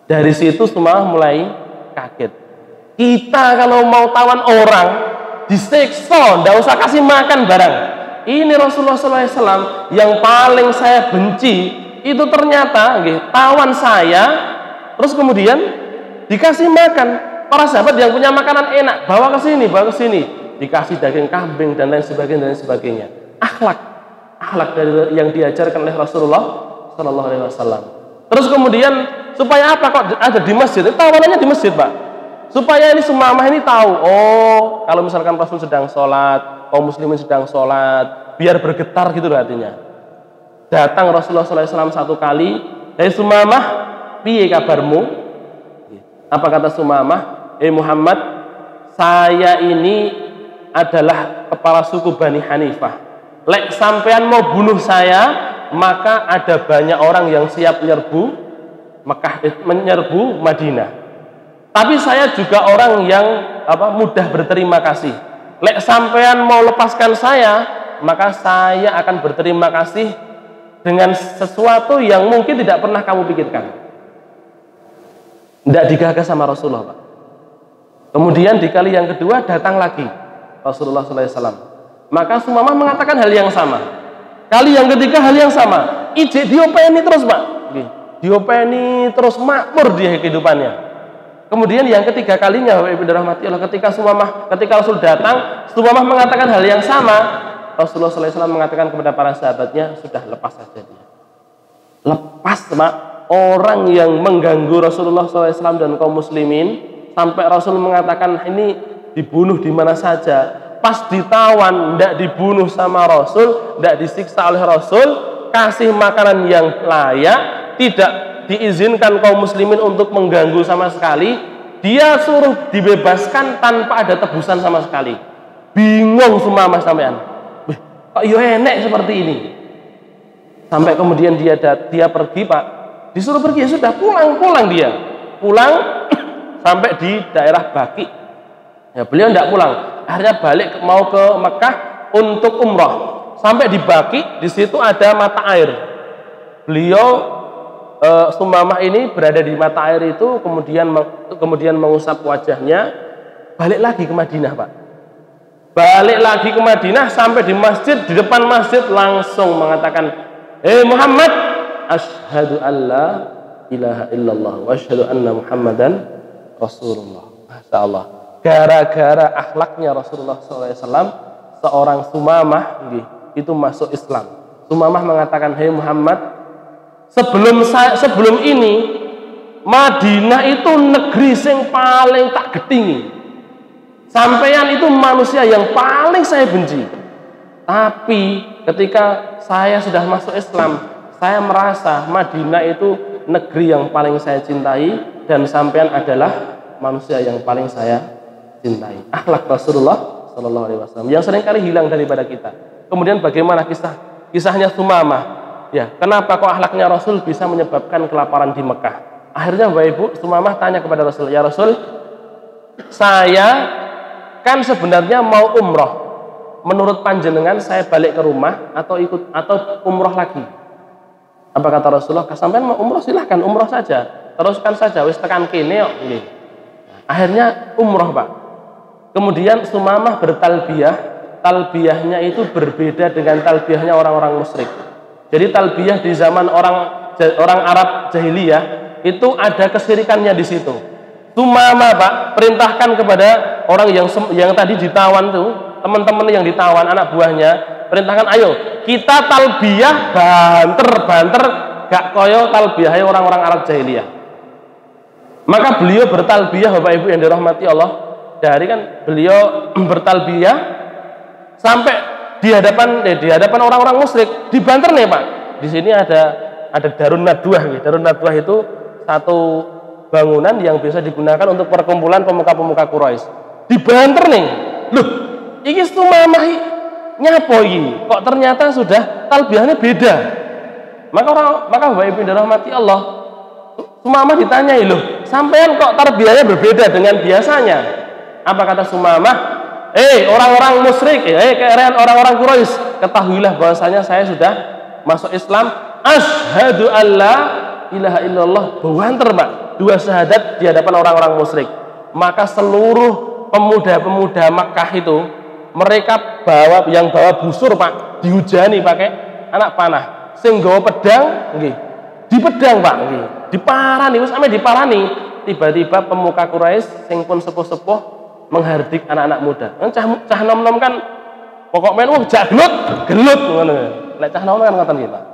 Dari situ semua mulai kaget. Kita kalau mau tawan orang, disiksa, tidak usah kasih makan barang. Ini Rasulullah SAW yang paling saya benci, itu ternyata tawan saya, terus kemudian dikasih makan. Para sahabat yang punya makanan enak, bawa ke sini, dikasih daging kambing dan lain sebagainya. Akhlak dari yang diajarkan oleh Rasulullah Shallallahu Alaihi Wasallam. Terus kemudian supaya apa kok ada di masjid? Tawanannya di masjid, Pak. Supaya ini Sumamah ini tahu, oh kalau misalkan Rasul sedang sholat, kaum muslimin sedang sholat, biar bergetar gitu loh hatinya. Datang Rasulullah SAW satu kali, hey Sumamah, piye kabarmu? Apa kata Sumamah? Muhammad, saya ini adalah kepala suku Bani Hanifah. Lek sampean mau bunuh saya, maka ada banyak orang yang siap menyerbu Mekah, menyerbu Madinah. Tapi saya juga orang yang mudah berterima kasih. Lek sampean mau lepaskan saya, maka saya akan berterima kasih dengan sesuatu yang mungkin tidak pernah kamu pikirkan. Tidak digagas sama Rasulullah, Pak. Kemudian di kali yang kedua datang lagi Rasulullah SAW. Maka Sumamah mengatakan hal yang sama. Kali yang ketiga hal yang sama. Ijek diopeni terus, Pak. Diopeni terus, makmur dia kehidupannya. Kemudian yang ketiga kalinya, Bapak Ibu dirahmati Allah, ketika Rasul datang, Sumamah mengatakan hal yang sama. Rasulullah SAW mengatakan kepada para sahabatnya, sudah lepas saja dia. Lepas, Pak. Orang yang mengganggu Rasulullah SAW dan kaum muslimin, sampai Rasul mengatakan ini dibunuh di mana saja. Pas ditawan, tidak dibunuh sama Rasul, tidak disiksa oleh Rasul, kasih makanan yang layak, tidak diizinkan kaum muslimin untuk mengganggu sama sekali, dia suruh dibebaskan tanpa ada tebusan sama sekali. Bingung semua mas sampean. Kok yo enek seperti ini? Sampai kemudian dia pergi, Pak. Disuruh pergi, ya sudah pulang dia. Pulang sampai di daerah Baki. Ya, beliau tidak pulang. Akhirnya balik mau ke Mekah untuk umrah. Sampai di Baki, di situ ada mata air. Beliau Sumamah ini berada di mata air itu, kemudian mengusap wajahnya, balik lagi ke Madinah, Pak. Balik lagi ke Madinah, sampai di masjid, di depan masjid langsung mengatakan, Muhammad, asyhadu alla ilaha illallah wa asyhadu anna Muhammadan Rasulullah. Masya Allah. Gara-gara akhlaknya Rasulullah SAW, seorang Sumamah itu masuk Islam. Sumamah mengatakan, hei Muhammad, sebelum ini Madinah itu negeri yang paling tak getingi. Sampeyan itu manusia yang paling saya benci. Tapi ketika saya sudah masuk Islam, saya merasa Madinah itu negeri yang paling saya cintai, dan sampeyan adalah manusia yang paling saya cintai. Akhlak Rasulullah Shallallahu Alaihi Wasallam yang seringkali hilang daripada kita. Kemudian bagaimana kisahnya Sumamah? Ya, kenapa kok akhlaknya Rasul bisa menyebabkan kelaparan di Mekah? Akhirnya Bapak Ibu, Sumamah tanya kepada Rasul, ya Rasul, saya kan sebenarnya mau umroh. Menurut panjenengan saya balik ke rumah atau umroh lagi? Apa kata Rasulullah? Sampean mau umroh silahkan umroh saja, teruskan saja, wis tekan kene kok. Akhirnya umroh, Pak. Kemudian Sumamah bertalbiyah, talbiyahnya itu berbeda dengan talbiyahnya orang-orang musyrik. Jadi talbiyah di zaman orang Arab jahiliyah itu ada kesyirikannya di situ. Sumamah Pak perintahkan kepada orang yang tadi ditawan tuh, teman-teman yang ditawan anak buahnya, perintahkan ayo kita talbiyah banter gak koyo talbiyah orang-orang Arab jahiliyah. Maka beliau bertalbiyah Bapak Ibu yang dirahmati Allah, dari kan beliau bertalbiyah sampai di hadapan orang-orang musyrik, dibanter nih Pak. Di sini ada Darun Nadwah. Darun Nadwah itu satu bangunan yang biasa digunakan untuk perkumpulan pemuka-pemuka Quraisy. Dibanter nih. Loh, iki Sumamah nyapo iki? Kok ternyata sudah talbiyahnya beda. Maka Bapak Ibu yang dirahmati Allah, Sumamah ditanyai, loh, sampean kok talbiyahnya berbeda dengan biasanya? Apa kata Sumamah? Orang-orang musyrik, kalian orang-orang Quraisy, ketahuilah bahwasanya saya sudah masuk Islam. Asyhadu alla ilaha illallah. Banter Pak, 2 syahadat di hadapan orang-orang musyrik. Maka seluruh pemuda-pemuda Makkah itu mereka bawa busur Pak, dihujani pakai anak panah. Sing nggawa pedang nggih, dipedang Pak nggih, diparani, wis ame diparani. Tiba-tiba pemuka Quraisy sing pun sepuh-sepuh menghardik anak-anak muda. Cah nom-nom kan pokok main jak gelut ngono. Lek cah nom kan ngoten nggih Pak.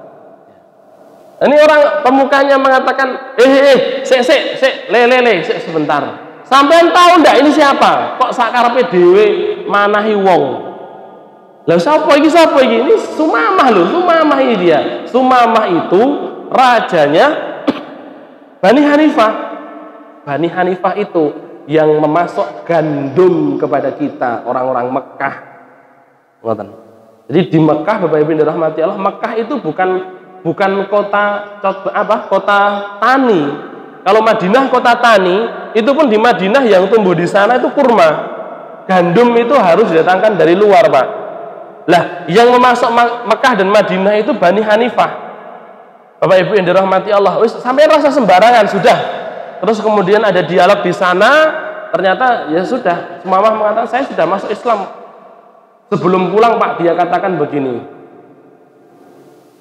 Ini orang pemukanya mengatakan, sik, le, sebentar. Sampean tahu ndak ini siapa? Kok sakarepe dhewe manahi wong? Lah sapa iki? Ini Sumamah loh, Sumamah ini dia. Sumamah itu rajanya Bani Hanifah. Bani Hanifah itu yang memasok gandum kepada kita orang-orang Mekah. Ngoten. Jadi di Mekah Bapak Ibu dirahmati Allah, Mekah itu bukan kota tani. Kalau Madinah kota tani, itu pun di Madinah yang tumbuh di sana itu kurma. Gandum itu harus didatangkan dari luar, Pak. Lah, yang memasok Mekah dan Madinah itu Bani Hanifah. Bapak Ibu yang dirahmati Allah, sampai rasa sembarangan sudah. Terus kemudian ada dialog di sana, ternyata ya sudah, Sumamah mengatakan saya sudah masuk Islam. Sebelum pulang Pak, dia katakan begini,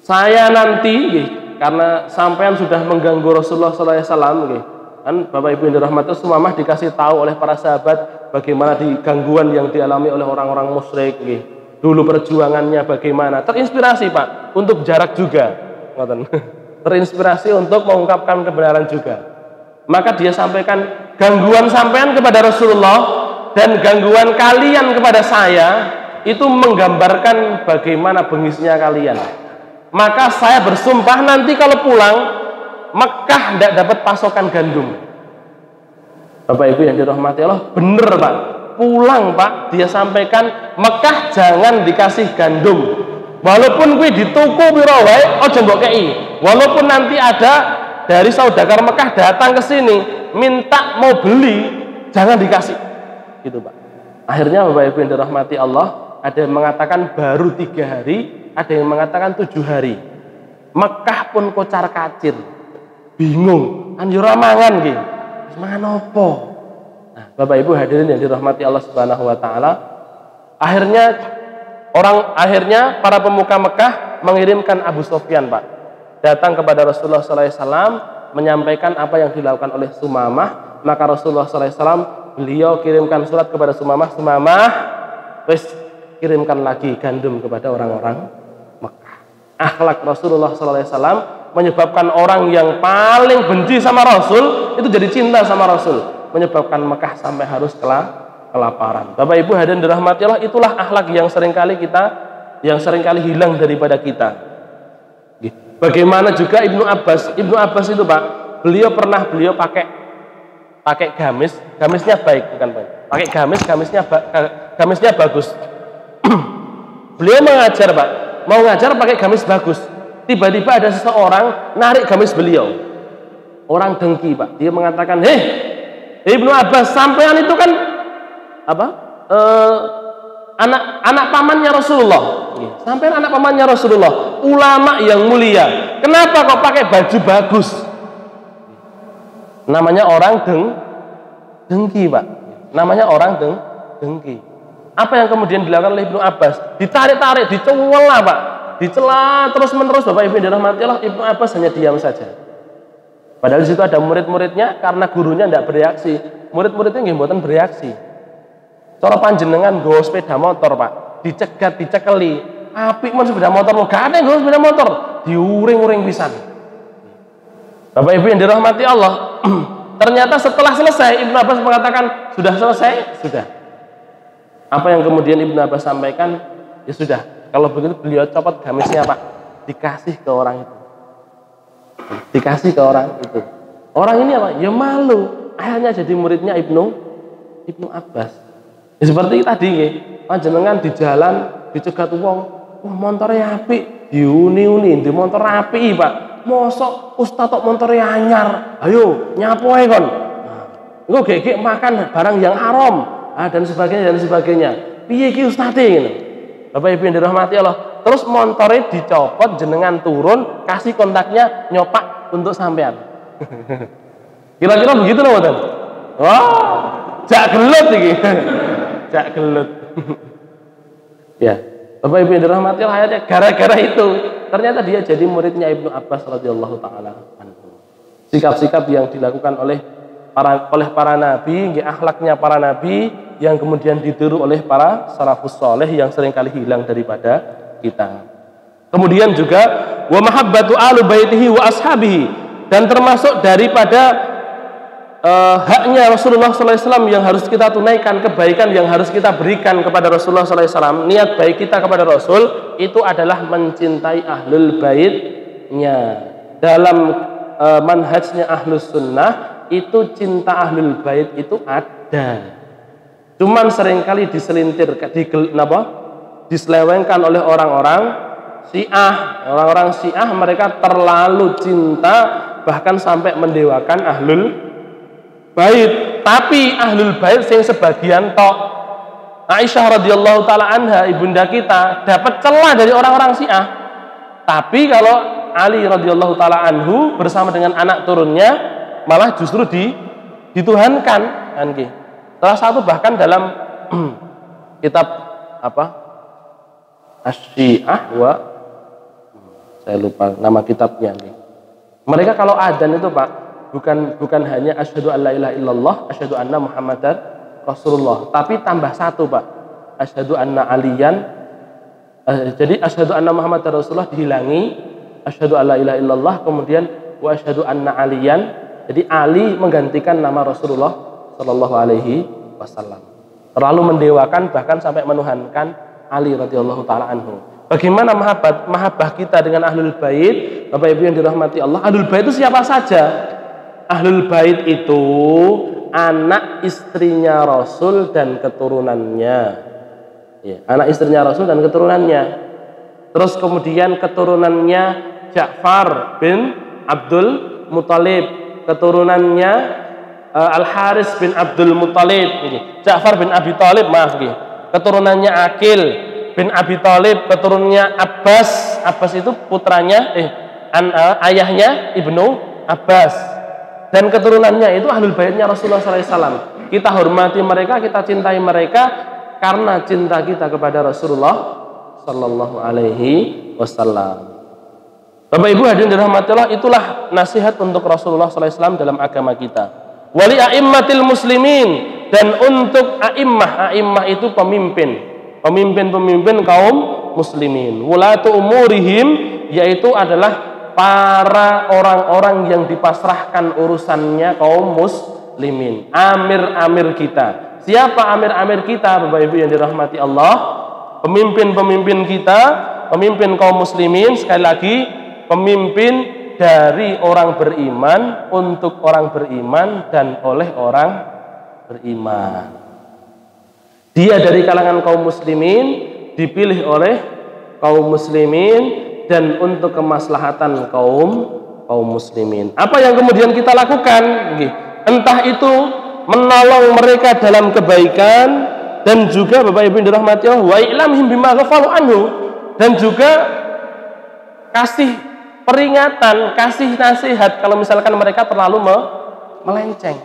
saya nanti karena sampean sudah mengganggu Rasulullah SAW, kan Bapak Ibu yang dirahmati, Sumamah dikasih tahu oleh para sahabat bagaimana di gangguan yang dialami oleh orang-orang musyrik, dulu perjuangannya bagaimana, terinspirasi Pak untuk jarak juga, terinspirasi untuk mengungkapkan kebenaran juga. Maka dia sampaikan, gangguan sampean kepada Rasulullah dan gangguan kalian kepada saya itu menggambarkan bagaimana bengisnya kalian. Maka saya bersumpah nanti kalau pulang Mekah tidak dapat pasokan gandum. Bapak Ibu yang dirahmati Allah, bener Pak, pulang Pak, dia sampaikan Mekah jangan dikasih gandum. Walaupun gue di toko piro wae aja mbok kei. Walaupun nanti ada dari saudagar Mekah datang ke sini minta mau beli, jangan dikasih. Gitu Pak. Akhirnya Bapak Ibu yang dirahmati Allah, ada yang mengatakan baru 3 hari, ada yang mengatakan 7 hari. Mekah pun kocar kacir, bingung, kan yo mangan nggih. Mangan apa? Nah, Bapak Ibu hadirin yang dirahmati Allah Subhanahu wa taala, akhirnya para pemuka Mekah mengirimkan Abu Sufyan, Pak. Datang kepada Rasulullah SAW menyampaikan apa yang dilakukan oleh Sumamah. Maka Rasulullah SAW beliau kirimkan surat kepada Sumamah, wis kirimkan lagi gandum kepada orang-orang Mekah. Akhlak Rasulullah SAW menyebabkan orang yang paling benci sama Rasul itu jadi cinta sama Rasul, menyebabkan Mekah sampai harus kelaparan. Bapak Ibu hadirin dirahmati Allah, itulah akhlak yang seringkali hilang daripada kita. Bagaimana juga Ibnu Abbas itu Pak, beliau pakai gamisnya baik, bukan baik. Pakai gamisnya bagus. Beliau mengajar Pak, mau ngajar pakai gamis bagus. Tiba-tiba ada seseorang narik gamis beliau. Orang dengki Pak, dia mengatakan, Ibnu Abbas, sampean itu kan anak pamannya Rasulullah. Sampean anak pamannya Rasulullah, ulama yang mulia. Kenapa kok pakai baju bagus? Namanya orang dengki Pak. Namanya orang dengki. Apa yang kemudian dilakukan oleh Ibnu Abbas? Ditarik-tarik, dicela Pak, dicela terus-menerus. Bapak Ibu yang dirahmati Allah, Ibnu Abbas hanya diam saja. Padahal di situ ada murid-muridnya, karena gurunya tidak bereaksi. Murid-muridnya nggih mboten bereaksi. Cara panjenengan nggawa sepeda motor, Pak, dicegat, dicekeli. Apik men sepeda motor, gak ada nggawa sepeda motor, diuring-uring pisan. Bapak Ibu yang dirahmati Allah, ternyata setelah selesai Ibnu Abbas mengatakan, sudah selesai? Sudah. Apa yang kemudian Ibnu Abbas sampaikan? Ya sudah, kalau begitu beliau copot gamisnya Pak, dikasih ke orang itu. Dikasih ke orang itu. Orang ini apa? Ya malu. Akhirnya jadi muridnya Ibnu Abbas. Ya, seperti tadi nggih, panjenengan di jalan dicegat wong, wah montore apik, diuni-uni, di motor apik, Pak. Mosok ustaz tok montore anyar. Ayo, nyapo ae kon. Engko gek makan barang yang haram, dan sebagainya. Piye iki ustaz ngene? Bapak Ibu yang dirahmati Allah. Terus montore dicopot, jenengan turun, kasih kontaknya, nyopak untuk sampean. Kira-kira begitu loh, Mboten? Wah, jak gelut iki. Jak gelut. Ya, Bapak Ibu yang dirahmati Allah, ayatnya gara-gara itu ternyata dia jadi muridnya Ibnu Abbas radhiyallahu taala anhu. Sikap-sikap yang dilakukan oleh para nabi, akhlaknya para nabi yang kemudian ditiru oleh para salafus saleh yang seringkali hilang daripada kita. Kemudian juga wa mahabbatu alu baitihi wa ashabihi, dan termasuk daripada haknya Rasulullah SAW yang harus kita tunaikan, kebaikan yang harus kita berikan kepada Rasulullah SAW, niat baik kita kepada Rasul itu adalah mencintai ahlul baitnya. Dalam manhajnya ahlus sunnah itu cinta ahlul bait itu ada, cuman seringkali diselintir, diselewengkan oleh orang-orang Syiah. Orang-orang Syiah mereka terlalu cinta, bahkan sampai mendewakan ahlul bait. Tapi ahlul bait sing sebagian tok. Aisyah radhiyallahu taala anha, ibunda kita, dapat celah dari orang-orang Syiah. Tapi kalau Ali radhiyallahu taala anhu bersama dengan anak turunnya malah justru dituhankan kan nggih. Salah satu bahkan dalam kitab Asy-Syiah saya lupa nama kitabnya nih. Mereka kalau adzan itu Pak, bukan hanya asyhadu alla ilaha illallah, asyhadu anna muhammadar rasulullah, tapi tambah satu Pak, asyhadu anna aliyan. Jadi asyhadu anna muhammadar rasulullah dihilangi, asyhadu alla ilaha illallah, kemudian wa asyhadu anna aliyan. Jadi Ali menggantikan nama Rasulullah sallallahu alaihi wasallam. Terlalu mendewakan, bahkan sampai menuhankan Ali radhiyallahu taala anhu. Bagaimana mahabbah kita dengan ahlul bait? Bapak Ibu yang dirahmati Allah, ahlul bait itu siapa saja? Ahlul bait itu anak istrinya Rasul dan keturunannya. Ya, anak istrinya Rasul dan keturunannya. Terus kemudian keturunannya Ja'far bin Abdul Muthalib, keturunannya Al-Haris bin Abdul Muthalib, Ja'far bin Abi Thalib, keturunannya Aqil bin Abi Thalib, keturunannya Abbas. Abbas itu putranya ayahnya Ibnu Abbas, dan keturunannya itu ahlul baitnya Rasulullah SAW. Kita hormati mereka, kita cintai mereka karena cinta kita kepada Rasulullah Sallallahu Alaihi Wasallam. Bapak Ibu hadirin dirahmati Allah, itulah nasihat untuk Rasulullah SAW dalam agama kita. Wali a'immatil muslimin, dan untuk a'immah itu pemimpin kaum muslimin. Wulatu umurihim, yaitu adalah para orang-orang yang dipasrahkan urusannya kaum muslimin. Amir-amir kita. Siapa amir-amir kita Bapak Ibu yang dirahmati Allah? Pemimpin-pemimpin kita, pemimpin kaum muslimin, sekali lagi pemimpin dari orang beriman, untuk orang beriman dan oleh orang beriman. Dia dari kalangan kaum muslimin, dipilih oleh kaum muslimin dan untuk kemaslahatan kaum muslimin. Apa yang kemudian kita lakukan? Entah itu menolong mereka dalam kebaikan, dan juga Bapak Ibu dirahmati Allah, wa ilamhim bima ghafalu anhu, dan juga kasih peringatan, kasih nasihat kalau misalkan mereka terlalu melenceng.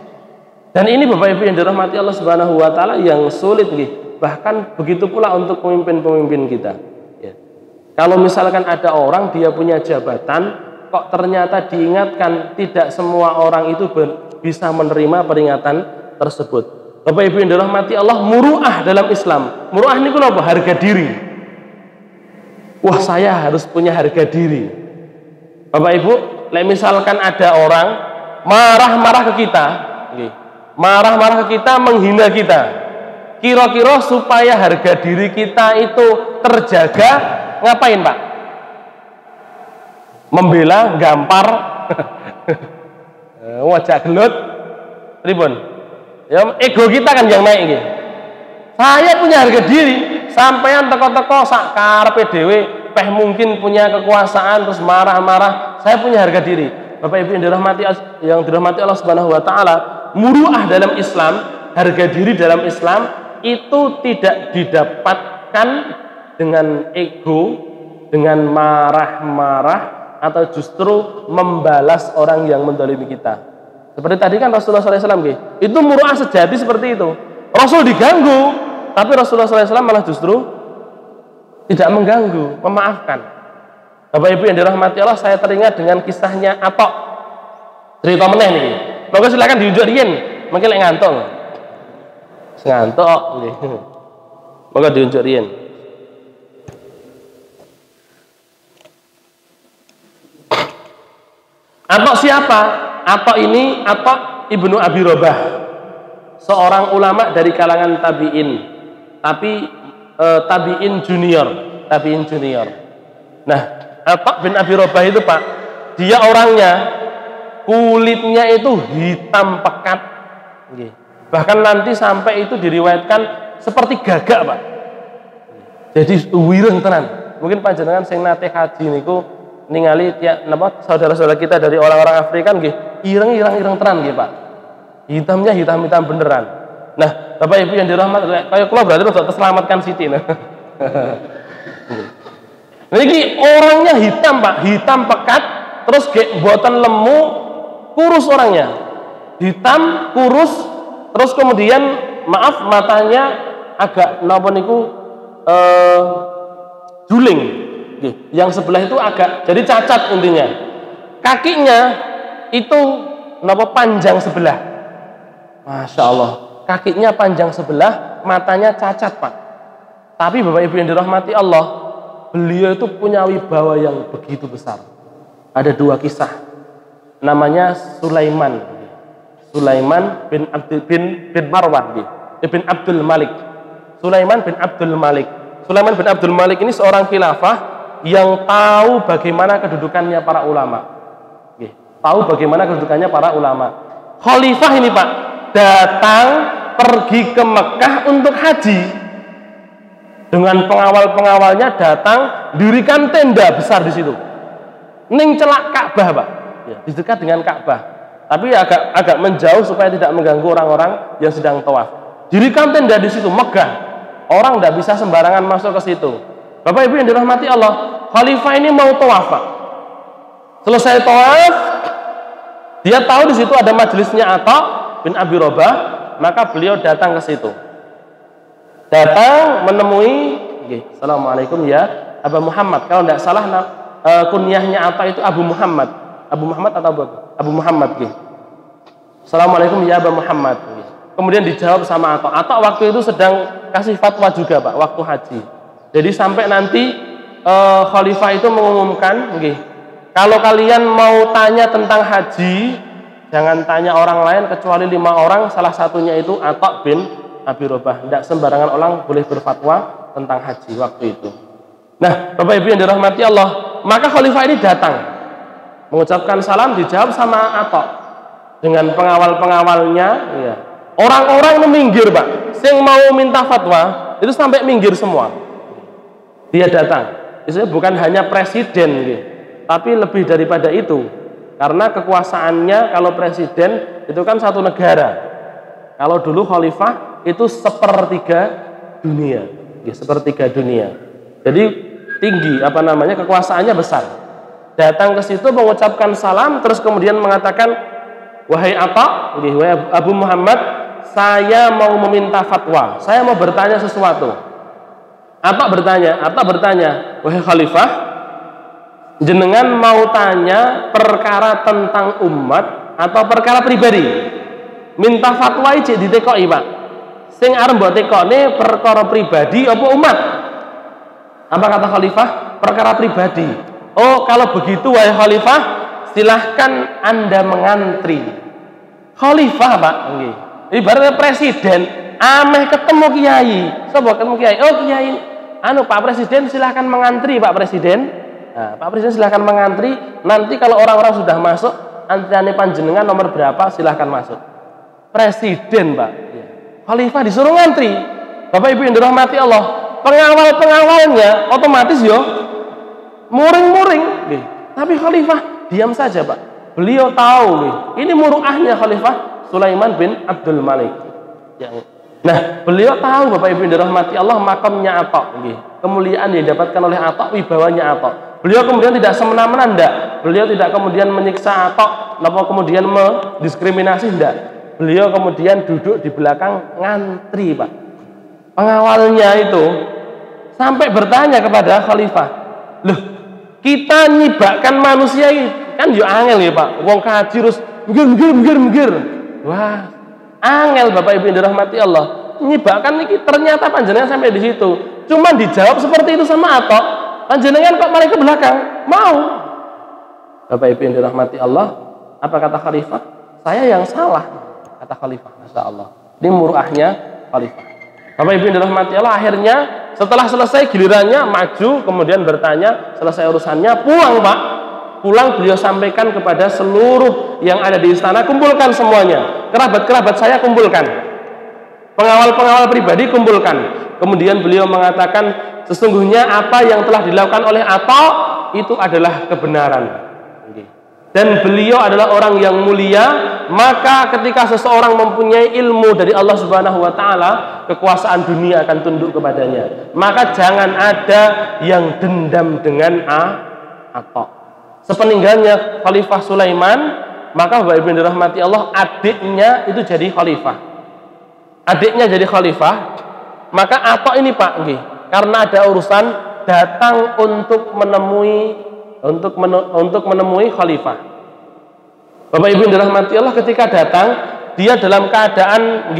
Dan ini Bapak Ibu yang dirahmati Allah Subhanahu wa taala yang sulit nggih. Bahkan begitu pula untuk pemimpin-pemimpin kita. Ya. Kalau misalkan ada orang dia punya jabatan, kok ternyata diingatkan tidak semua orang itu bisa menerima peringatan tersebut. Bapak Ibu yang dirahmati Allah, muru'ah dalam Islam. Muru'ah ini apa? Harga diri. Wah, saya harus punya harga diri. Bapak Ibu, misalkan ada orang marah-marah ke kita, marah-marah ke kita, menghina kita, kira-kira supaya harga diri kita itu terjaga, ngapain Pak? Membela, gampar, wajah gelut, ribon. Ya, ego kita kan yang naik gitu. Saya punya harga diri, sampean teko-teko sak karepe dhewe, peh mungkin punya kekuasaan terus marah-marah. Saya punya harga diri. Bapak Ibu yang dirahmati Allah Subhanahu wa taala, muru'ah dalam Islam, harga diri dalam Islam itu tidak didapatkan dengan ego, dengan marah-marah atau justru membalas orang yang menzalimi kita. Seperti tadi kan Rasulullah SAW itu muru'ah sejati seperti itu. Rasul diganggu, tapi Rasulullah SAW malah justru tidak mengganggu, memaafkan. Bapak Ibu yang dirahmati Allah, saya teringat dengan kisahnya Atok. Cerita meneh nih. Monggo silakan diunjuk riyen, mungkin lek ngantuk. Ngantuk nggih. Monggo diunjuk riyen. Atok siapa? Atok ini Atok Ibnu Abi Robah, seorang ulama dari kalangan tabi'in, tapi tabi'in junior. Nah, Atok bin Abi Robah itu Pak, dia orangnya kulitnya itu hitam pekat, bahkan nanti sampai itu diriwayatkan seperti gagak Pak. Jadi wireng tenan. Mungkin panjenengan sing nate haji niku ningali tiap napa saudara-saudara kita dari orang-orang Afrika nggih, ireng tenan nggih Pak. Hitamnya hitam beneran. Nah, Bapak Ibu yang dirahmati, kaya kula berarti untuk terselamatkan Siti. Nah. Niki orangnya hitam Pak, hitam pekat, terus mboten lemu, kurus orangnya. Hitam, kurus, terus kemudian maaf matanya agak napa niku juling. Yang sebelah itu agak jadi cacat intinya. Kakinya itu napa panjang sebelah. Masya Allah, kakinya panjang sebelah, matanya cacat Pak. Tapi Bapak Ibu yang dirahmati Allah, beliau itu punya wibawa yang begitu besar. Ada dua kisah. Namanya Sulaiman bin Marwan bin Abdul Malik. Sulaiman bin Abdul Malik ini seorang khilafah yang tahu bagaimana kedudukannya para ulama. Khalifah ini Pak datang pergi ke Mekah untuk haji. Dengan pengawal-pengawalnya datang dirikan tenda besar di situ. Ning celak Ka'bah Pak. Ya, di dekat dengan Ka'bah. Tapi agak menjauh supaya tidak mengganggu orang-orang yang sedang tawaf. Dirikan tenda di situ megah. Orang tidak bisa sembarangan masuk ke situ. Bapak Ibu yang dirahmati Allah, khalifah ini mau tawaf Pak. Selesai tawaf, dia tahu di situ ada majelisnya Atok bin Abi Robah, maka beliau datang ke situ. Datang menemui, Assalamualaikum ya Abu Muhammad. Kalau tidak salah kunyahnya Atok itu Abu Muhammad. Abu Muhammad atau Abu Muhammad. Assalamualaikum ya Abu Muhammad. Kemudian dijawab sama Atok. Atok waktu itu sedang kasih fatwa juga Pak, waktu haji. Jadi sampai nanti khalifah itu mengumumkan, kalau kalian mau tanya tentang haji, jangan tanya orang lain kecuali 5 orang, salah satunya itu Atok bin Abi Robah. Tidak sembarangan orang boleh berfatwa tentang haji waktu itu. Nah, Bapak Ibu yang dirahmati Allah, maka khalifah ini datang, mengucapkan salam, dijawab sama Atok dengan pengawal-pengawalnya. Ya. Orang-orang minggir Pak, yang mau minta fatwa itu sampai minggir semua. Dia datang, itu bukan hanya presiden, tapi lebih daripada itu, karena kekuasaannya kalau presiden itu kan satu negara. Kalau dulu khalifah itu sepertiga dunia. Jadi tinggi, kekuasaannya besar. Datang ke situ mengucapkan salam, terus kemudian mengatakan, wahai Atha, wahai Abu Muhammad, saya mau meminta fatwa, saya mau bertanya sesuatu. Atha bertanya, wahai Khalifah, jenengan mau tanya perkara tentang umat atau perkara pribadi? Minta fatwa iki ditekoki, Pak. Sing arep mbok tekone perkara pribadi apa umat? Apa kata Khalifah? Perkara pribadi. Oh, kalau begitu wahai Khalifah, silahkan Anda mengantri. Khalifah, Pak, nggih. Ibaratnya presiden ameh ketemu kiai. Sapa ketemu kiai? Oh, kiai. Pak Presiden silahkan mengantri, Pak Presiden. Nah, Pak Presiden silahkan mengantri. Nanti kalau orang-orang sudah masuk, antriannya panjenengan nomor berapa, silahkan masuk. Presiden, Pak. Khalifah disuruh ngantri. Bapak Ibu yang dirahmati Allah, pengawalnya otomatis muring-muring. Tapi Khalifah diam saja, Pak. Beliau tahu ini muruahnya Khalifah Sulaiman bin Abdul Malik. Nah, beliau tahu Bapak Ibu yang dirahmati Allah makamnya Atha, kemuliaan yang didapatkan oleh Atha, wibawanya Atha. Beliau kemudian tidak semena-mena, enggak. Beliau tidak kemudian menyiksa Atha, kemudian mendiskriminasi, enggak. Beliau kemudian duduk di belakang ngantri, Pak. Pengawalnya itu sampai bertanya kepada Khalifah, loh, kita nyibakkan manusia ini kan yo angel ya, Pak. Wong kaji terus mikir. Wah, angel Bapak Ibu yang dirahmati Allah. Nyibakkan niki ternyata panjenengan sampai di situ. Cuman dijawab seperti itu sama Atha. Panjenengan kok malah ke belakang? Mau. Bapak Ibu yang dirahmati Allah, apa kata Khalifah? Saya yang salah, kata Khalifah. Masya Allah. Ini muruahnya Khalifah. Bapak Ibu yang dirahmati Allah, akhirnya setelah selesai gilirannya maju, kemudian bertanya, selesai urusannya, pulang, Pak. Pulang beliau sampaikan kepada seluruh yang ada di istana, kumpulkan semuanya. Kerabat-kerabat saya kumpulkan. Pengawal-pengawal pribadi kumpulkan. Kemudian beliau mengatakan, sesungguhnya apa yang telah dilakukan oleh Atha itu adalah kebenaran. Dan beliau adalah orang yang mulia, maka ketika seseorang mempunyai ilmu dari Allah Subhanahu wa taala, kekuasaan dunia akan tunduk kepadanya. Maka jangan ada yang dendam dengan Atha. Sepeninggalnya Khalifah Sulaiman, maka Bapak Ibu yang dirahmati Allah, adiknya itu jadi khalifah. Adiknya jadi khalifah, maka Atha ini, Pak, karena ada urusan datang untuk menemui khalifah. Bapak Ibu yang dirahmati Allah, ketika datang dia dalam keadaan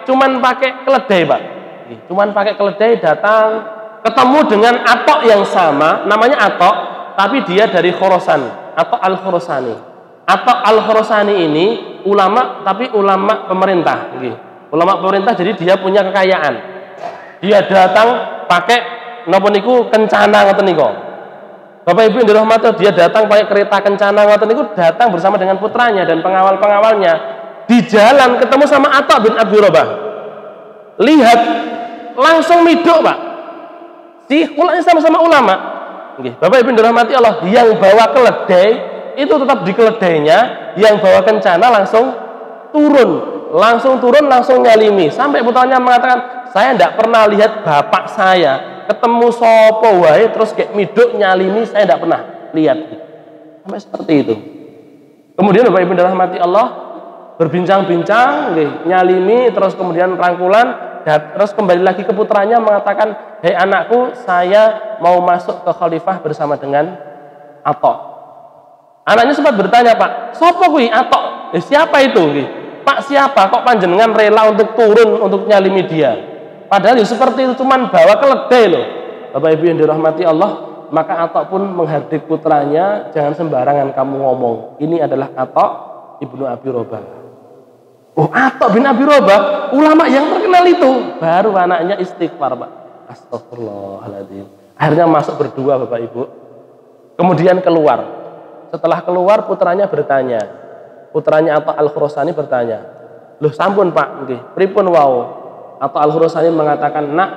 cuman pakai keledai, Pak. Cuman pakai keledai datang ketemu dengan Atha yang sama, namanya Atha, tapi dia dari Khurasan atau Al-Khurasani. Atha Al-Khurasani ini ulama, tapi ulama pemerintah. Ulama pemerintah, jadi dia punya kekayaan. Dia datang pakai napa niku kencana ngoten niku. Bapak Ibu yang dirahmati, dia datang pakai kereta kencana ngoten niku, datang bersama dengan putranya dan pengawal-pengawalnya. Di jalan ketemu sama Atha bin Abi Rabah. Lihat, langsung miduk, Pak. Ulama sama-sama ulama. Bapak Ibu yang dirahmati Allah, yang bawa keledai itu tetap di keledainya, yang bawa kencana langsung turun, langsung nyalimi. Sampai putranya mengatakan, saya tidak pernah lihat bapak saya ketemu sopo wae terus kayak miduk nyalimi, saya tidak pernah lihat. Sampai seperti itu. Kemudian Bapak Ibu yang dirahmati Allah berbincang-bincang, nyalimi, terus kemudian rangkulan, terus kembali lagi ke putranya mengatakan, hei anakku, saya mau masuk ke khalifah bersama dengan Atha. Anaknya sempat bertanya, Pak, sopo kuwi Atha? Siapa itu? Pak, siapa? Kok panjenengan rela untuk turun untuk nyalimi dia? Padahal seperti itu, cuman bawa keledai loh. Bapak Ibu yang dirahmati Allah, maka Atha pun menghardik putranya, jangan sembarangan kamu ngomong. Ini adalah Atha ibnu Abi Rabah. Oh, Atha bin Abi Rabah, ulama yang terkenal itu. Baru anaknya istighfar, Pak. Astagfirullahaladzim. Akhirnya masuk berdua, Bapak Ibu. Kemudian keluar. Setelah keluar, putranya bertanya. Putranya Atha Al-Khurasani bertanya, loh sampun, Pak, pripun wau? Atha Al-Khurasani mengatakan, nak,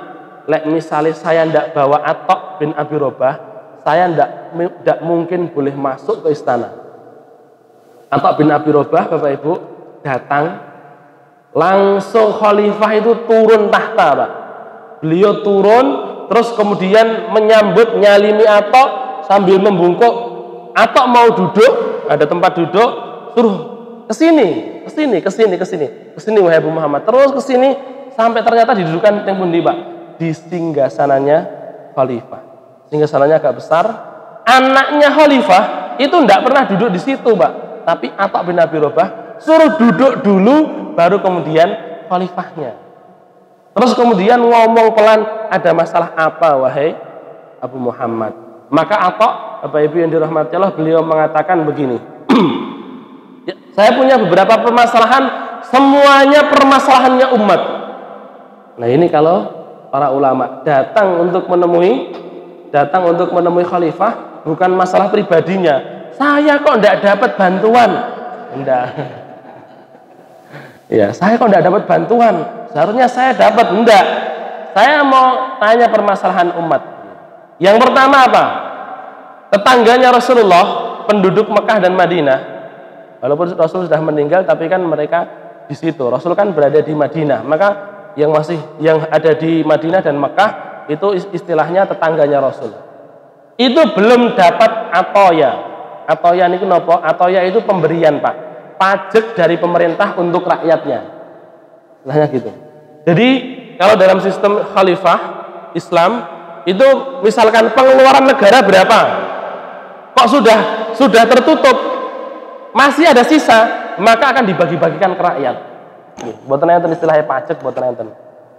lek misalnya saya ndak bawa Atha bin Abi Rabah, saya ndak mungkin boleh masuk ke istana. Atha bin Abi Rabah, Bapak Ibu, datang. Langsung khalifah itu turun tahta, Pak. Beliau turun, terus kemudian menyambut, nyalimi Atha sambil membungkuk. Atha mau duduk, ada tempat duduk, suruh kesini wahai Abu Muhammad, terus kesini sampai ternyata didudukan yang pundi Pak, di singgasananya khalifah. Singgasananya agak besar. Anaknya khalifah itu tidak pernah duduk di situ Pak, tapi Atha bin Abi Rabah suruh duduk dulu, baru kemudian khalifahnya. Terus kemudian ngomong pelan, ada masalah apa wahai Abu Muhammad? Maka Atha, Bapak Ibu yang dirahmati Allah, beliau mengatakan begini. Ya, saya punya beberapa permasalahan, semuanya permasalahannya umat. Nah ini kalau para ulama datang untuk menemui khalifah, bukan masalah pribadinya. Saya kok tidak dapat bantuan? Enggak. Ya, saya kok tidak dapat bantuan? Seharusnya saya dapat. Enggak. Saya mau tanya permasalahan umat. Yang pertama apa? Tetangganya Rasulullah, penduduk Mekah dan Madinah. Walaupun Rasul sudah meninggal, tapi kan mereka di situ. Rasul kan berada di Madinah. Maka yang ada di Madinah dan Mekah itu istilahnya tetangganya Rasul. Itu belum dapat atoya. Atoya ini kenapa? Atoya itu pemberian Pak, pajak dari pemerintah untuk rakyatnya. Istilahnya gitu. Jadi kalau dalam sistem khalifah Islam itu misalkan pengeluaran negara berapa? Kok sudah tertutup, masih ada sisa, maka akan dibagi-bagikan ke rakyat. Buatan enten istilahnya pajak, buatan enten.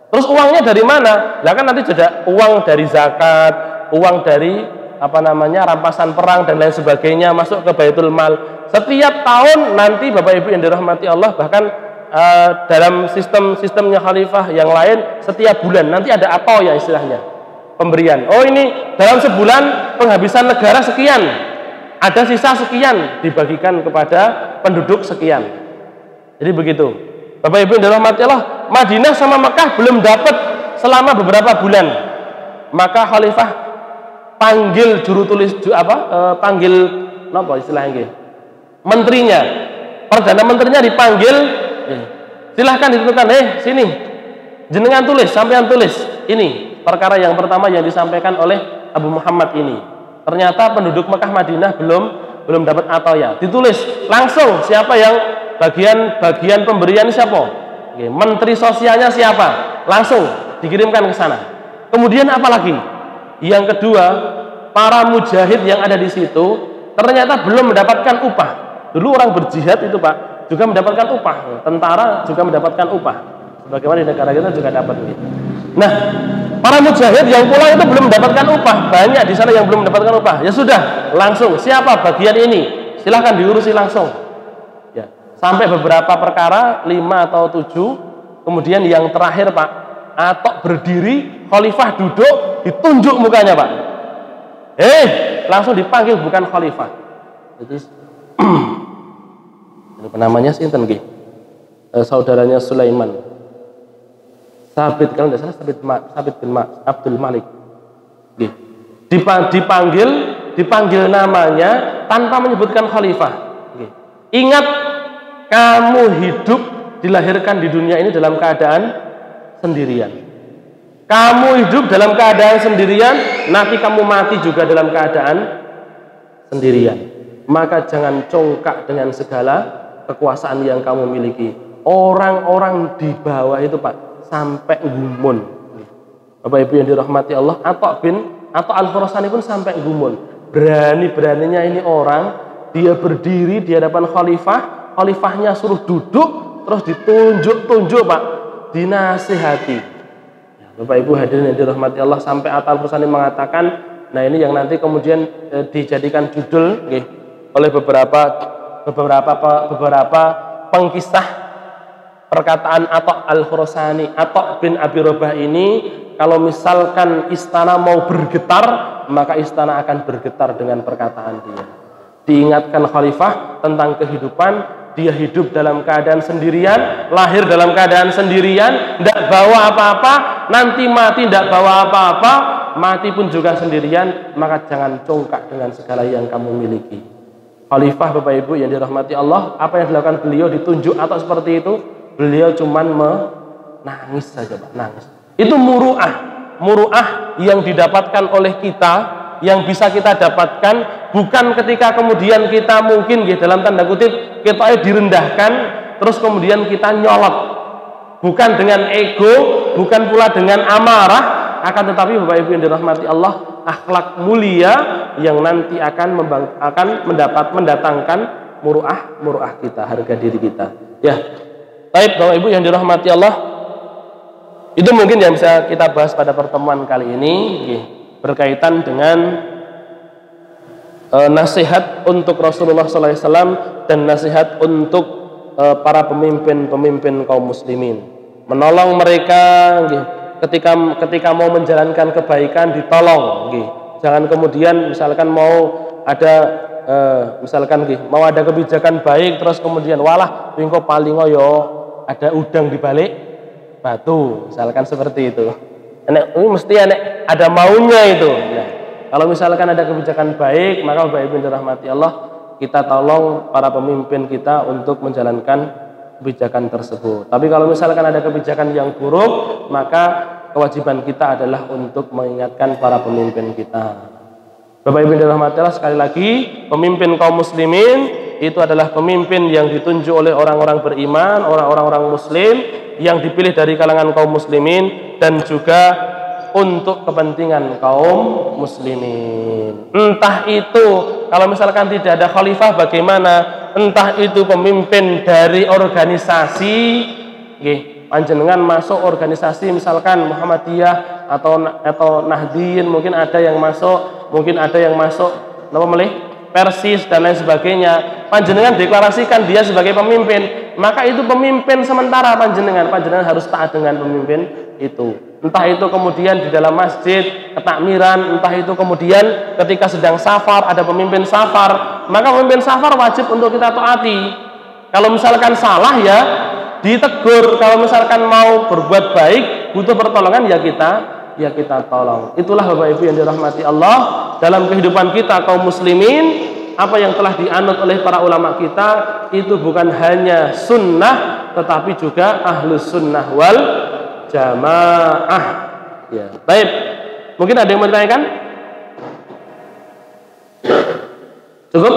Terus uangnya dari mana? Lah kan nanti ada uang dari zakat, uang dari rampasan perang dan lain sebagainya masuk ke Baitul Mal. Setiap tahun nanti Bapak Ibu yang dirahmati Allah, bahkan dalam sistemnya khalifah yang lain, setiap bulan nanti ada apa ya istilahnya, pemberian. Oh ini dalam sebulan penghabisan negara sekian, ada sisa sekian, dibagikan kepada penduduk sekian. Jadi begitu Bapak Ibu yang dirahmati Allah. Madinah sama Mekah belum dapat selama beberapa bulan, maka khalifah panggil panggil apa istilahnya, menterinya, perdana menterinya dipanggil, silahkan ditentukan, sini jenengan tulis, sampean tulis ini perkara yang pertama yang disampaikan oleh Abu Muhammad ini. Ternyata penduduk Mekah Madinah belum dapat atoya, ditulis langsung siapa yang bagian pemberian siapa, menteri sosialnya siapa, langsung dikirimkan ke sana. Kemudian apalagi? Yang kedua, para mujahid yang ada di situ ternyata belum mendapatkan upah. Dulu orang berjihad itu Pak juga mendapatkan upah, tentara juga mendapatkan upah. Sebagaimana di negara kita juga dapat gitu. Nah, para mujahid yang pulang itu belum mendapatkan upah, banyak di sana yang belum mendapatkan upah. Ya sudah, langsung siapa bagian ini, silahkan diurusi langsung. Ya, sampai beberapa perkara 5 atau 7. Kemudian yang terakhir Pak, Atha berdiri, khalifah duduk, ditunjuk mukanya Pak. Langsung dipanggil, bukan khalifah. Jadi namanya sinten nggih? Saudaranya Sulaiman. Sabit kalau tidak salah Sabit bin Abdul Malik. Nggih. Dipanggil namanya tanpa menyebutkan khalifah. Nggih. Ingat, kamu hidup dilahirkan di dunia ini dalam keadaan sendirian. Kamu hidup dalam keadaan sendirian, nanti kamu mati juga dalam keadaan sendirian. Maka jangan congkak dengan segala kekuasaan yang kamu miliki. Orang-orang di bawah itu Pak sampai gumun. Bapak Ibu yang dirahmati Allah, Atha Al-Khurasani pun sampai gumun. Berani-beraninya ini orang, dia berdiri di hadapan khalifah, khalifahnya suruh duduk, terus ditunjuk-tunjuk Pak, dinasihati. Bapak Ibu hadirin yang dirahmati Allah, sampai Atha Al-Khurasani mengatakan, nah ini yang nanti kemudian dijadikan judul oleh beberapa pengkisah perkataan Atha Al-Khurasani. Atha bin Abi Rabah ini, kalau misalkan istana mau bergetar, maka istana akan bergetar dengan perkataan dia. Diingatkan khalifah tentang kehidupan, dia hidup dalam keadaan sendirian, lahir dalam keadaan sendirian, tidak bawa apa-apa, nanti mati tidak bawa apa-apa, mati pun juga sendirian, maka jangan congkak dengan segala yang kamu miliki. Khalifah Bapak Ibu yang dirahmati Allah, apa yang dilakukan beliau ditunjuk atau seperti itu? Beliau cuman menangis saja Pak, nangis. Itu muru'ah yang didapatkan oleh kita, yang bisa kita dapatkan bukan ketika kemudian kita mungkin dalam tanda kutip kita direndahkan, terus kemudian kita nyolot, bukan dengan ego, bukan pula dengan amarah, akan tetapi Bapak Ibu yang dirahmati Allah, akhlak mulia yang nanti akan mendatangkan muruah kita, harga diri kita. Ya, baik Bapak Ibu yang dirahmati Allah, itu mungkin yang bisa kita bahas pada pertemuan kali ini, berkaitan dengan nasihat untuk Rasulullah SAW dan nasihat untuk para pemimpin kaum muslimin, menolong mereka ketika mau menjalankan kebaikan, ditolong. Jangan kemudian misalkan mau ada mau ada kebijakan baik terus kemudian walah wingko palingo yo ada udang di balik batu, misalkan seperti itu. Ini mesti ada maunya itu. Nah, kalau misalkan ada kebijakan baik, maka Bapak Ibu dirahmati Allah, kita tolong para pemimpin kita untuk menjalankan kebijakan tersebut. Tapi kalau misalkan ada kebijakan yang buruk, maka kewajiban kita adalah untuk mengingatkan para pemimpin kita. Bapak Ibu dirahmati Allah, sekali lagi, pemimpin kaum muslimin itu adalah pemimpin yang ditunjuk oleh orang-orang beriman, orang-orang muslim yang dipilih dari kalangan kaum muslimin dan juga untuk kepentingan kaum muslimin. Entah itu kalau misalkan tidak ada khalifah bagaimana, entah itu pemimpin dari organisasi, panjenengan masuk organisasi misalkan Muhammadiyah atau Nahdien, mungkin ada yang masuk Persis dan lain sebagainya, panjenengan deklarasikan dia sebagai pemimpin, maka itu pemimpin sementara panjenengan harus taat dengan pemimpin itu. Entah itu kemudian di dalam masjid ketakmiran, entah itu kemudian ketika sedang safar ada pemimpin safar, maka pemimpin safar wajib untuk kita taati. Kalau misalkan salah ya ditegur, kalau misalkan mau berbuat baik butuh pertolongan ya kita tolong. Itulah Bapak Ibu yang dirahmati Allah, dalam kehidupan kita kaum muslimin, apa yang telah dianut oleh para ulama kita itu bukan hanya sunnah tetapi juga ahlus sunnah wal jamaah. Ya, baik. Mungkin ada yang mau ditanyakan? Cukup?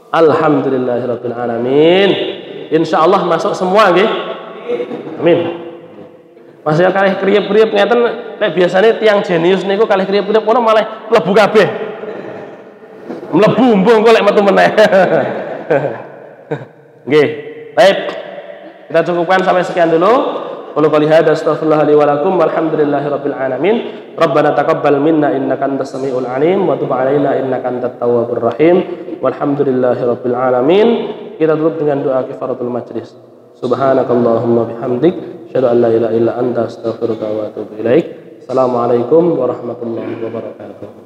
Alhamdulillahirabbil alamin. Insyaallah masuk semua nggih. Amin. Masih kalih kriep-kriep ngeten nek biasane tiang jenius niku kalih kriep-kriep ono malah mlebu kabeh. Mlebu mbuh engko lek metu meneh. Nggih. Baik. Kita cukupkan sampai sekian dulu. Qul qouli hadza astaghfirullah li wa lakum walhamdulillahirabbil alamin. Rabbana taqabbal minna innaka antas samiul alim wa tub alaina innaka antat tawwabur rahim. Walhamdulillahirabbil alamin. Kita tutup dengan doa kifaratul majlis. Subhanakallahumma bihamdik asyhadu an la ilaha illa anta astaghfiruka wa atubu ilaik. Assalamualaikum warahmatullahi wabarakatuh.